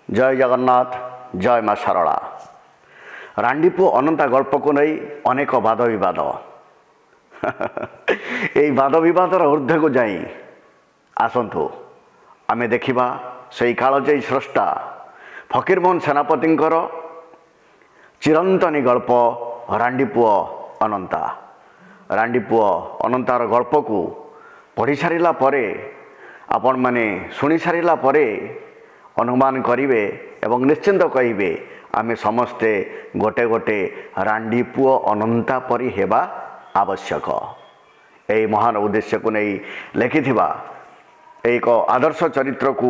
जय जगन्नाथ जय माँ शारला। रांडीपुओ अनंता गल्प को नहीं अनेक वाद विवाद यही वाद विवादर ऊर्ध्व को जाई आसतु आमे देखिबा सेई कालजयी स्रष्टा फकीरमोहन सेनापतिंकर चिरंतनी गल्प रांडीपुओ अनंता। रांडीपुओ अनंतार गल्प को पढ़ी सारिला परे आपण माने सुनी सारिला परे अनुमान करिवे एवं निश्चिंत कहिबे आमे समस्ते गोटे गोटे रांडीपुओ अनंता परी हेबा आवश्यक। यही महान उद्देश्य को नहीं लिखिथिबा एक आदर्श चरित्र को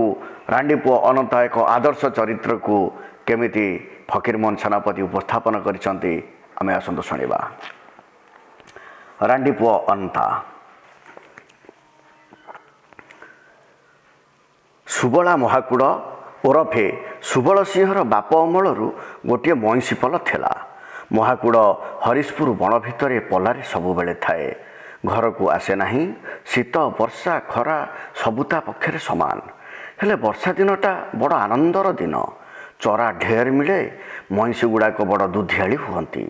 रांडीपुओ अनंता एक आदर्श चरित्र को केमिति फकीरमोहन सेनापति उपस्थापन करिसंती आमे आसंतु सुनिबा। रांडीपुओ अनंता। सुबला महाकूड़ ओरफे सुबल सिंहर बाप अमलू गोटे मईसी पल थिला। महाकूड़ हरिशपुर बण भितर पलारे सबुबले थाए। घर को आसे नहीं। शीत वर्षा खरा सबुता पक्षे समान। हेले वर्षा दिनटा बड़ आनंदर दिन। चरा ढेर मिले। मईसी गुड़ाक बड़ दुधियाली हुअंती।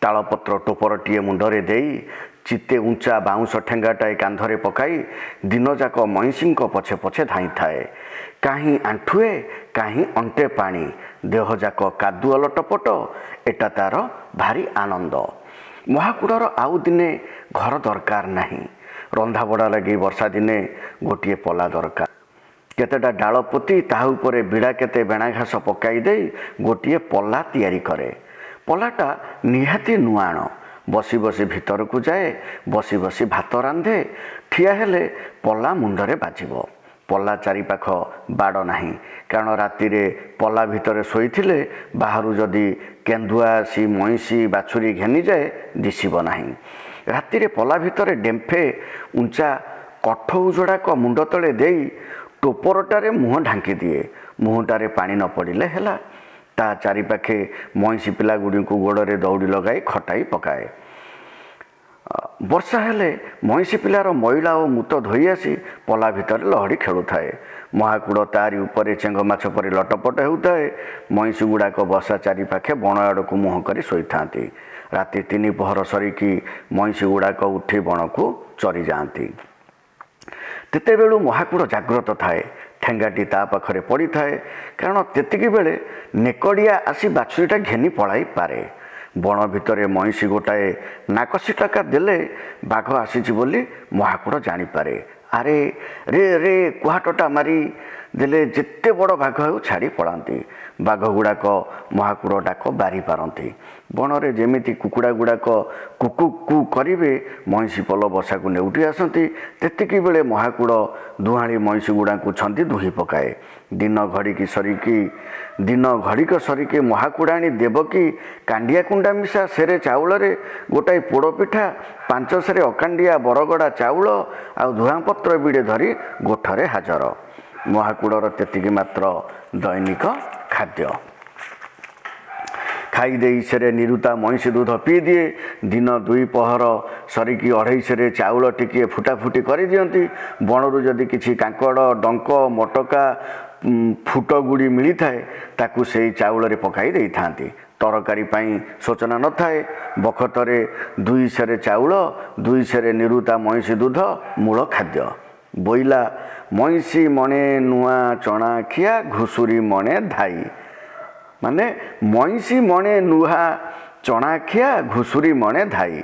तालपत्र टोपरटीए मुंडरे देई चिते उंचा बाउंश ठेंगाटाए कांधरे पकाई दिन जाक मईसी पछे पछे धाई थाए। कहीं आंठुए कहीं अंटे पानी देह जाक कादुआ लटपट। एटा तार भारी आनंद। महाकूड़र आउ दिने घर दरकार नहीं। रंधा बड़ा लगी वर्षा दिने गोटे पला दरकार। केतेटा डाल पोती ताहा उपरे बिड़ा केते बेणा घास पकाई दे गोटे पला तैयारी करे। पलाटा निहाती नुआण। बसी बसी भितर को जाए। बसी बसी भात रांधे। ठिया हेले पला मुंडरे बाजिबो। पला चारिपाख बाड़ नहीं कारण राति पला भितर शोईथिले बाहरु जदि केन्दुआ आसी मईसी बाछुरी घेनी जाए दिशिब नहीं। राति पला भितर डेम्फे उंचा कठ उजड़ाक मुंड तले देई टोपरटारे मुह ढांकी दिए। मुहटारे पानी न पड़िले हेला। ता चारिपाखे मईसी पिला गुड़ी को गोड़े दौड़ी लगाई खटाई पकाए। वर्षा हेले मईसी पिलार मैला और मूत धोई आसी पला भितर लहड़ी खेलु थाए। महाकूड़ तारी उपरे चेंग माछ परी लटपट हेउथाए। मईसी गुड़ाक बसा चारिपाखे बण आड़क मुह कर शोई थांती। राति 3 पहर सरिकी मईसी गुड़ाक उठी बण को चरी जाती। तेतेबेलू महाकूड़ जाग्रत थाए। ठेंगाटी ता पाखरे पड़ी थाए कारण तेतिकी बेले नेकड़िया आसी बाछुरीटा घेनी पलाई पारे। बण भितर मईसी गोटाए नाकसी टाका देले बाघ आसीची बोली महाकूड़ जानीपारे। अरे रे रे कुहाटटा मारी देले जेते बड़ बाघ हो छाड़ी पड़ाती। बाघ गुड़ाक महाकूड़ डाक बारी पारती। बणरे जेमिति कुकुड़ा गुड़ाक कुकु करिवे मईसी पल बसा को नेउटी आसती। तेतिकी बेले महाकूड़ दुहाड़ी मईसी गुड़ा को छंदी दुही पकाए। दिन घड़िकी सरिके महाकूड़ाणी देवकी कांडिया कुंडा मिशा सेरे चाउल गोटाए पोड़ पिठा 5 सेरे अकांडिया बरगड़ा चाउल आ धुआं पत्र बिड़े धरी गोठरे हाजर। महाकूड़र तेतिकी मात्र दैनिक खाद्य। खाई दे सेरे निरुता मईसी दूध पी दिए। दिन 2 पहर सरिकी 2.5 सेरे चाउल टिके फुटाफुटी कर दियंती। बणरू जदि किछि कांकड़ डंक मटका फुट गुड़ी मिली थाए ताकू से चाउल रे पकाई दे थांती। तरकारी पाई सोचना न थाए। बखतरे 2 सेरे चाउल 2 सेरे निरुता मईसी दूध मूल खाद्य। बोइला मईसी मणे नुआ चना खिया घुसुरी मणे धाई। माने मईसी मणे नुहा चना खिया घुसुरी मणे धाई।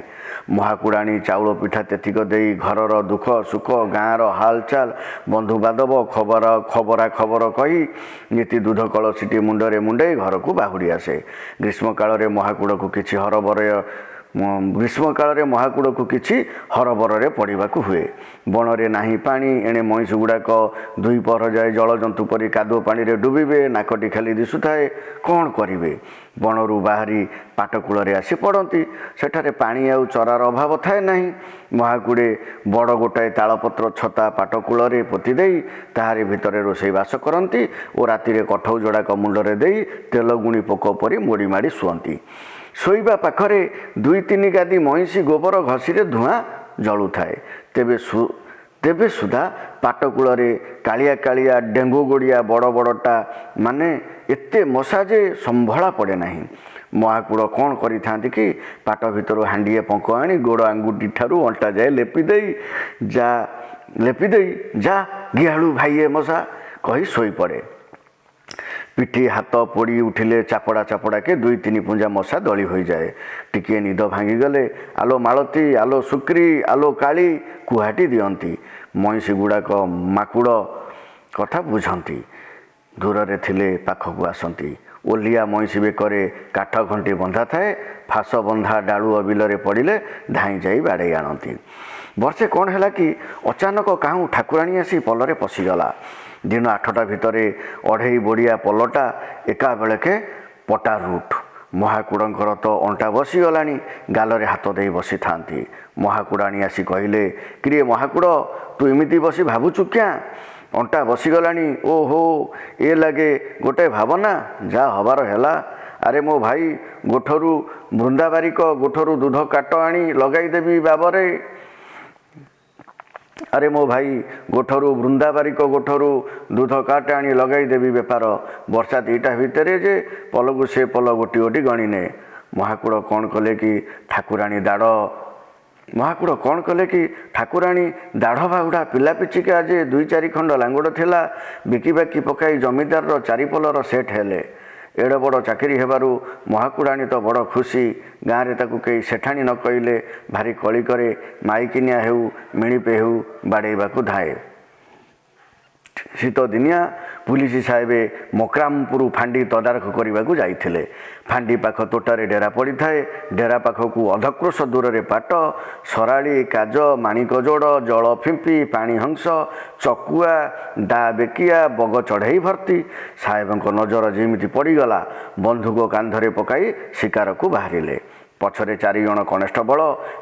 महाकूड़ाणी चाउल पिठा तेतिक देई घरर दुख सुख गाँर हालचाल बंधु बाधव खबरा खबर कही नीति दूध कलसीटी मुंडरे मुंडे घर को बाहुड़ी आसे। ग्रीष्म काल महाकूड़ को किछि महाकूड़ को किछि हरबरे पड़वा हुए। बणरे नाही पानी एणे मईसी गुड़ाक 2 पहर जाए जल जंतु परी कादुओ पानी रे डुबिबे। नाकटी खाली दिशुए कौन करिवे। बणरू बाहरी पाटकूल आसी पड़ती। सेठारे पानी आउ चरार अभाव थाए नहीं। महाकूड़े बड़ गोटाए तालपत्र छता पाटकूल पोती देई ताहारी भितर रोषेईवास करती और राति कठौ जोड़ाक मुंडरे देई तेल गुणी पोक परी मोड़ी माड़ी शुअंती। शोइबा पाखरे 2-3 गादी मईसी गोबर घसी धूआं जलु थाए। ତେବେ ସୁଦ୍ଧା ପାଟକୂଳରେ କାଳିଆ କାଳିଆ ଡେଙ୍ଗୁ ଗୋଡ଼ିଆ ବଡ଼ ବଡ଼ଟା ମାନେ ଏତେ ମଶା ଯେ ସମ୍ଭଳା ପଡ଼େ ନାହିଁ। ମହାକୁଡ଼ କ'ଣ କରିଥାନ୍ତି କି ପାଟ ଭିତରୁ ହାଣ୍ଡିଏ ପଙ୍କ ଆଣି ଗୋଡ଼ ଆଙ୍ଗୁଠି ଠାରୁ ଅଣ୍ଟା ଯାଏ ଲେପିଦେଇ ଯା ଗିହାଳୁ ଭାଇଏ ମଶା କହି ଶୋଇପଡ଼େ। ପିଠି ହାତ ପୋଡ଼ି ଉଠିଲେ ଚାପଡ଼ା ଚାପଡ଼ାକେ 2-3 ପୁଞ୍ଜା ମଶା ଦଳି ହୋଇଯାଏ। ଟିକିଏ ନିଦ ଭାଙ୍ଗିଗଲେ ଆଲୋ ମାଳତୀ, ଆଲୋ ଶୁକ୍ରୀ, ଆଲୋ କାଳି କୁହାଟି ଦିଅନ୍ତି। ମଇଁଷି ଗୁଡ଼ାକ ମାକୁଡ଼ କଥା ବୁଝନ୍ତି। ଦୂରରେ ଥିଲେ ପାଖକୁ ଆସନ୍ତି। ଓଲିଆ ମଇଁଷି ବେକରେ କାଠ ଘଣ୍ଟି ବନ୍ଧା ଥାଏ। ଫାସ ବନ୍ଧା ଡାଳୁଅ ବିଲରେ ପଡ଼ିଲେ ଧାଇଁ ଯାଇ ବାଡ଼େଇ ଆଣନ୍ତି। ବର୍ଷେ କ'ଣ ହେଲା କି ଅଚାନକ କାହୁଁ ଠାକୁରାଣୀ ଆସି ପଲରେ ପଶିଗଲା। ଦିନ 8ଟା ଭିତରେ 2.5 ବୋଡ଼ିଆ ପଲଟା ଏକାବେଳକେ ପଟା ରୁଟ୍। ମହାକୁଡ଼ଙ୍କର ତ ଅଣ୍ଟା ବସିଗଲାଣି, ଗାଲରେ ହାତ ଦେଇ ବସିଥାନ୍ତି। ମହାକୁଡ଼ାଣୀ ଆସି କହିଲେ, କିରେ ମହାକୁଡ଼, ତୁ ଏମିତି ବସି ଭାବୁଛୁ କ୍ୟାଁ? ଅଣ୍ଟା ବସିଗଲାଣି। ଓହୋ, ଏ ଲାଗେ ଗୋଟେ ଭାବନା, ଯାହା ହବାର ହେଲା। ଆରେ ମୋ ଭାଇ ଗୋଠରୁ ବୃନ୍ଦାବାରିକ ଗୋଠରୁ ଦୁଧ କାଟ ଆଣି ଲଗାଇଦେବି ବାବରେ। ଆରେ ମୋ ଭାଇ ଗୋଠରୁ ବୃନ୍ଦାବାରିକ ଗୋଠରୁ ଦୁଧ କାଟ ଆଣି ଲଗାଇଦେବି ବେପାର। ବର୍ଷା 2ଟା ଭିତରେ ଯେ ପଲକୁ ସେ ପଲ ଗୋଟି ଗୋଟି ଗଣିନେ। ମହାକୁଡ଼ କ'ଣ କଲେ କି ଠାକୁରାଣୀ ଦାଢ଼ ବାହୁଡ଼ା ପିଲା ପିଚିକା ଯେ 2-4 ଖଣ୍ଡ ଲାଙ୍ଗୁଡ଼ ଥିଲା ବିକି ବାକି ପକାଇ ଜମିଦାରର 4 ପଲର ସେଟ୍ ହେଲେ। ଏଡ଼େ ବଡ଼ ଚାକିରି ହେବାରୁ ମହାକୁଡ଼ାଣୀ ତ ବଡ଼ ଖୁସି। ଗାଁରେ ତାକୁ କେହି ସେଠାଣୀ ନ କହିଲେ ଭାରି କଳି କରେ। ମାଇକିନିଆ ହେଉ ମିଣିପେ ହେଉ ବାଡ଼େଇବାକୁ ଧାଏ। ଶୀତ ଦିନିଆ ପୁଲିସ ସାହେବ ମକ୍ରାମପୁର ଫାଣ୍ଡି ତଦାରଖ କରିବାକୁ ଯାଇଥିଲେ। ଫାଣ୍ଡି ପାଖ ତୋଟାରେ ଡେରା ପଡ଼ିଥାଏ। ଡେରା ପାଖକୁ ଅଧକ୍ରୋଶ ଦୂରରେ ପାଟ, ସରାଳି, କାଜ, ମାଣିକଜୋଡ଼, ଜଳ ଫିମ୍ପି, ପାଣିହଂସ, ଚକୁଆ, ଦା ବେକିଆ, ବଗ ଚଢ଼େଇ ଭର୍ତ୍ତି। ସାହେବଙ୍କ ନଜର ଯେମିତି ପଡ଼ିଗଲା, ବନ୍ଧୁକ କାନ୍ଧରେ ପକାଇ ଶିକାରକୁ ବାହାରିଲେ। ପଛରେ 4 ଜଣ କନେଷ୍ଟବଳ,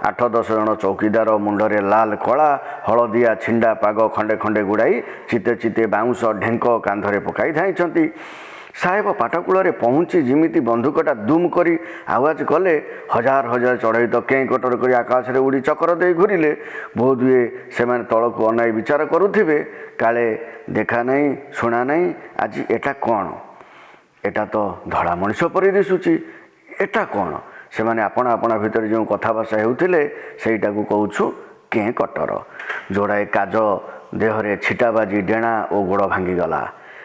8-10 ଜଣ ଚୌକିଦାର ମୁଣ୍ଡରେ ଲାଲ କଳା ହଳଦିଆ ଛିଣ୍ଡା ପାଗ ଖଣ୍ଡେ ଖଣ୍ଡେ ଗୁଡ଼ାଇ ଚିତେ ଚିତେ ବାଉଁଶ ଢେଙ୍କ କାନ୍ଧରେ ପକାଇ ଧାଇଁଛନ୍ତି। ସାହେବ ପାଟକୂଳରେ ପହଞ୍ଚି ଯେମିତି ବନ୍ଧୁକଟା ଦୁମ୍ କରି ଆୱାଜ କଲେ, ହଜାର ହଜାର ଚଢ଼େଇ ତ କେଁ କଟର କରି ଆକାଶରେ ଉଡ଼ି ଚକ୍ର ଦେଇ ଘୂରିଲେ। ବୋଧହୁଏ ସେମାନେ ତଳକୁ ଅନାଇ ବିଚାର କରୁଥିବେ, କାଳେ ଦେଖା ନାହିଁ ଶୁଣା ନାହିଁ, ଆଜି ଏଟା କ'ଣ? ଏଟା ତ ଧଳା ମଣିଷ ପରି ଦିଶୁଛି, ଏଟା କ'ଣ? ସେମାନେ ଆପଣା ଆପଣା ଭିତରେ ଯେଉଁ କଥାବାର୍ତ୍ତା ହେଉଥିଲେ ସେଇଟାକୁ କହୁଛୁ କେଁ କଟର। ଯୋଡ଼ାଏ କାଜ ଦେହରେ ଛିଟା ବାଜି ଡେଣା ଓ ଗୋଡ଼ ଭାଙ୍ଗିଗଲା।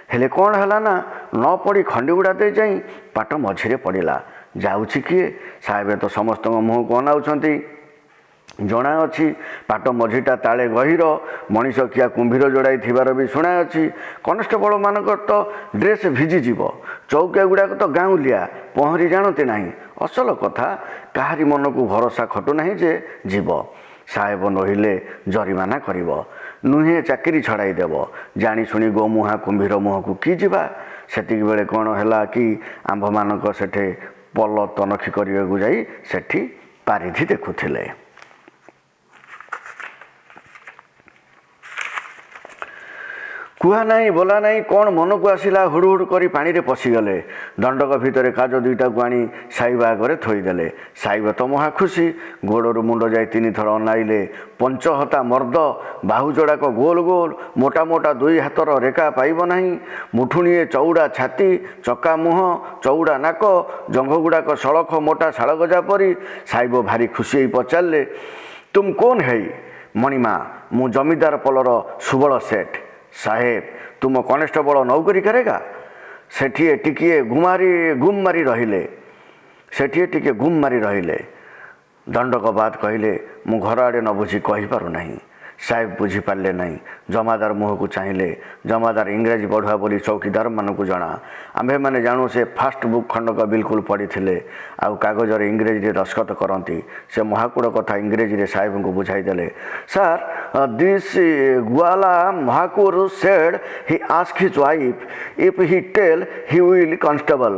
ହେଲେ କ'ଣ ହେଲା ନା, ନ ପଡ଼ି ଖଣ୍ଡିଗୁଡ଼ା ଦେଇ ଯାଇ ପାଟ ମଝିରେ ପଡ଼ିଲା। ଯାଉଛି କିଏ? ସାହେବ ତ ସମସ୍ତଙ୍କ ମୁହଁକୁ ଅନାଉଛନ୍ତି। ଜଣାଅଛି ପାଟ ମଝିଟା ତାଳେ ଗହୀର, ମଣିଷ କିଆ କୁମ୍ଭୀର ଯୋଡ଼ାଇ ଥିବାର ବି ଶୁଣାଅଛି। କନେଷ୍ଟବଳମାନଙ୍କର ତ ଡ୍ରେସ୍ ଭିଜିଯିବ। ଚୌକିଆ ଗୁଡ଼ାକ ତ ଗାଉଁଲିଆ, ପହଁରି ଜାଣନ୍ତି ନାହିଁ। ଅସଲ କଥା, କାହାରି ମନକୁ ଭରସା ଖଟୁନାହିଁ ଯେ ଯିବ। ସାହେବ ନୋହିଲେ ଜରିମାନା କରିବ, ନୁହେଁ ଚାକିରି ଛଡ଼ାଇ ଦେବ। ଜାଣିଶୁଣି ଗୋମୁହାଁ କୁମ୍ଭୀର ମୁହଁକୁ କି ଯିବା? ସେତିକି ବେଳେ କ'ଣ ହେଲା କି ଆମ୍ଭମାନଙ୍କ ସେଠି ପଲ ତନଖି କରିବାକୁ ଯାଇ ସେଠି ପାରିଧି ଦେଖୁଥିଲେ। କୁହା ନାହିଁ ବୋଲା ନାହିଁ, କ'ଣ ମନକୁ ଆସିଲା ହୁଡ଼ୁ ହୁଡ଼ୁ କରି ପାଣିରେ ପଶିଗଲେ। ଦଣ୍ଡକ ଭିତରେ କାଜ 2ଟାକୁ ଆଣି ସାଇବ ଆଗରେ ଥୋଇଦେଲେ। ସାଇବ ତ ମହା ଖୁସି। ଗୋଡ଼ରୁ ମୁଣ୍ଡ ଯାଇ 3 ଥର ଅନାଇଲେ। ପଞ୍ଚହତା ମର୍ଦ୍ଦ, ବାହୁ ଯୋଡ଼ାକ ଗୋଲ ଗୋଲ, ମୋଟା ମୋଟା 2 ହାତର ରେଖା ପାଇବ ନାହିଁ। ମୁଠୁଣିଏ ଚଉଡ଼ା ଛାତି, ଚକା ମୁହଁ, ଚଉଡ଼ା ନାକ, ଜଙ୍ଘଗୁଡ଼ାକ ସଳଖ ମୋଟା ଶାଳଗଜା ପରି। ସାଇବ ଭାରି ଖୁସି ହେଇ ପଚାରିଲେ, ତୁମ କୋନ୍ ହେଇ? ମଣିମା, ମୁଁ ଜମିଦାର ପଲର ସୁବଳ ସେଠ। ସାହେବ, ତୁମ କନେଷ୍ଟବଳ ନୌକରୀ କରେଗା? ସେଠିଏ ଟିକିଏ ଗୁମ୍ ମାରି ରହିଲେ। ଦଣ୍ଡକବାଦ କହିଲେ, ମୁଁ ଘର ଆଡ଼େ ନ ବୁଝି କହିପାରୁନାହିଁ। ସାହେବ ବୁଝିପାରିଲେ ନାହିଁ। ଜମାଦାର ମୁହଁକୁ ଚାହିଁଲେ। ଜମାଦାର ଇଂରାଜୀ ପଢ଼ୁଆ ବୋଲି ଚୌକିଦାରମାନଙ୍କୁ ଜଣା। ଆମ୍ଭେମାନେ ଜାଣୁ ସେ ଫାଷ୍ଟ ବୁକ୍ ଖଣ୍ଡକ ବିଲକୁଲ ପଢ଼ିଥିଲେ, ଆଉ କାଗଜରେ ଇଂରେଜୀରେ ଦସ୍ତଖତ କରନ୍ତି। ସେ ମହାକୁଡ଼ କଥା ଇଂରେଜୀରେ ସାହେବଙ୍କୁ ବୁଝାଇ ଦେଲେ। ସାର୍, ଦିସ୍ ଗୁଆଲା Mahakur said he ask his wife if he tell he will constable.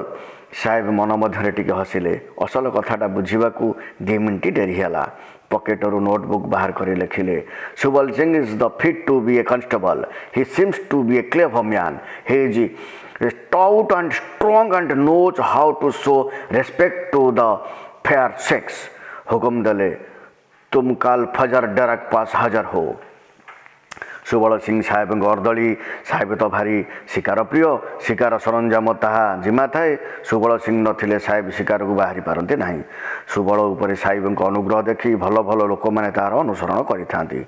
ସାହେବ ମନ ମଧ୍ୟରେ ଟିକେ ହସିଲେ। ଅସଲ କଥାଟା ବୁଝିବାକୁ 2 ମିନିଟ୍ ଡେରି ହେଲା। ପକେଟରୁ ନୋଟବୁକ୍ ବାହାର କରି ଲେଖିଲେ, Subal Singh is the fit to be a constable. He seems to be a clever man. He is stout and strong and knows how to show respect to the fair sex. हुक्म देले, तुम काल फजर डरक पास हाजर हो। ସୁବଳ ସିଂ ସାହେବଙ୍କ ଅର୍ଦ୍ଦଳି ସାହେବ ତ ଭାରି ଶିକାର ପ୍ରିୟ। ଶିକାର ସରଞ୍ଜାମ ତାହା ଜିମା ଥାଏ। ସୁବଳ ସିଂ ନଥିଲେ ସାହେବ ଶିକାରକୁ ବାହାରି ପାରନ୍ତି ନାହିଁ। ସୁବଳ ଉପରେ ସାହେବଙ୍କ ଅନୁଗ୍ରହ ଦେଖି ଭଲ ଭଲ ଲୋକମାନେ ତାହାର ଅନୁସରଣ କରିଥାନ୍ତି।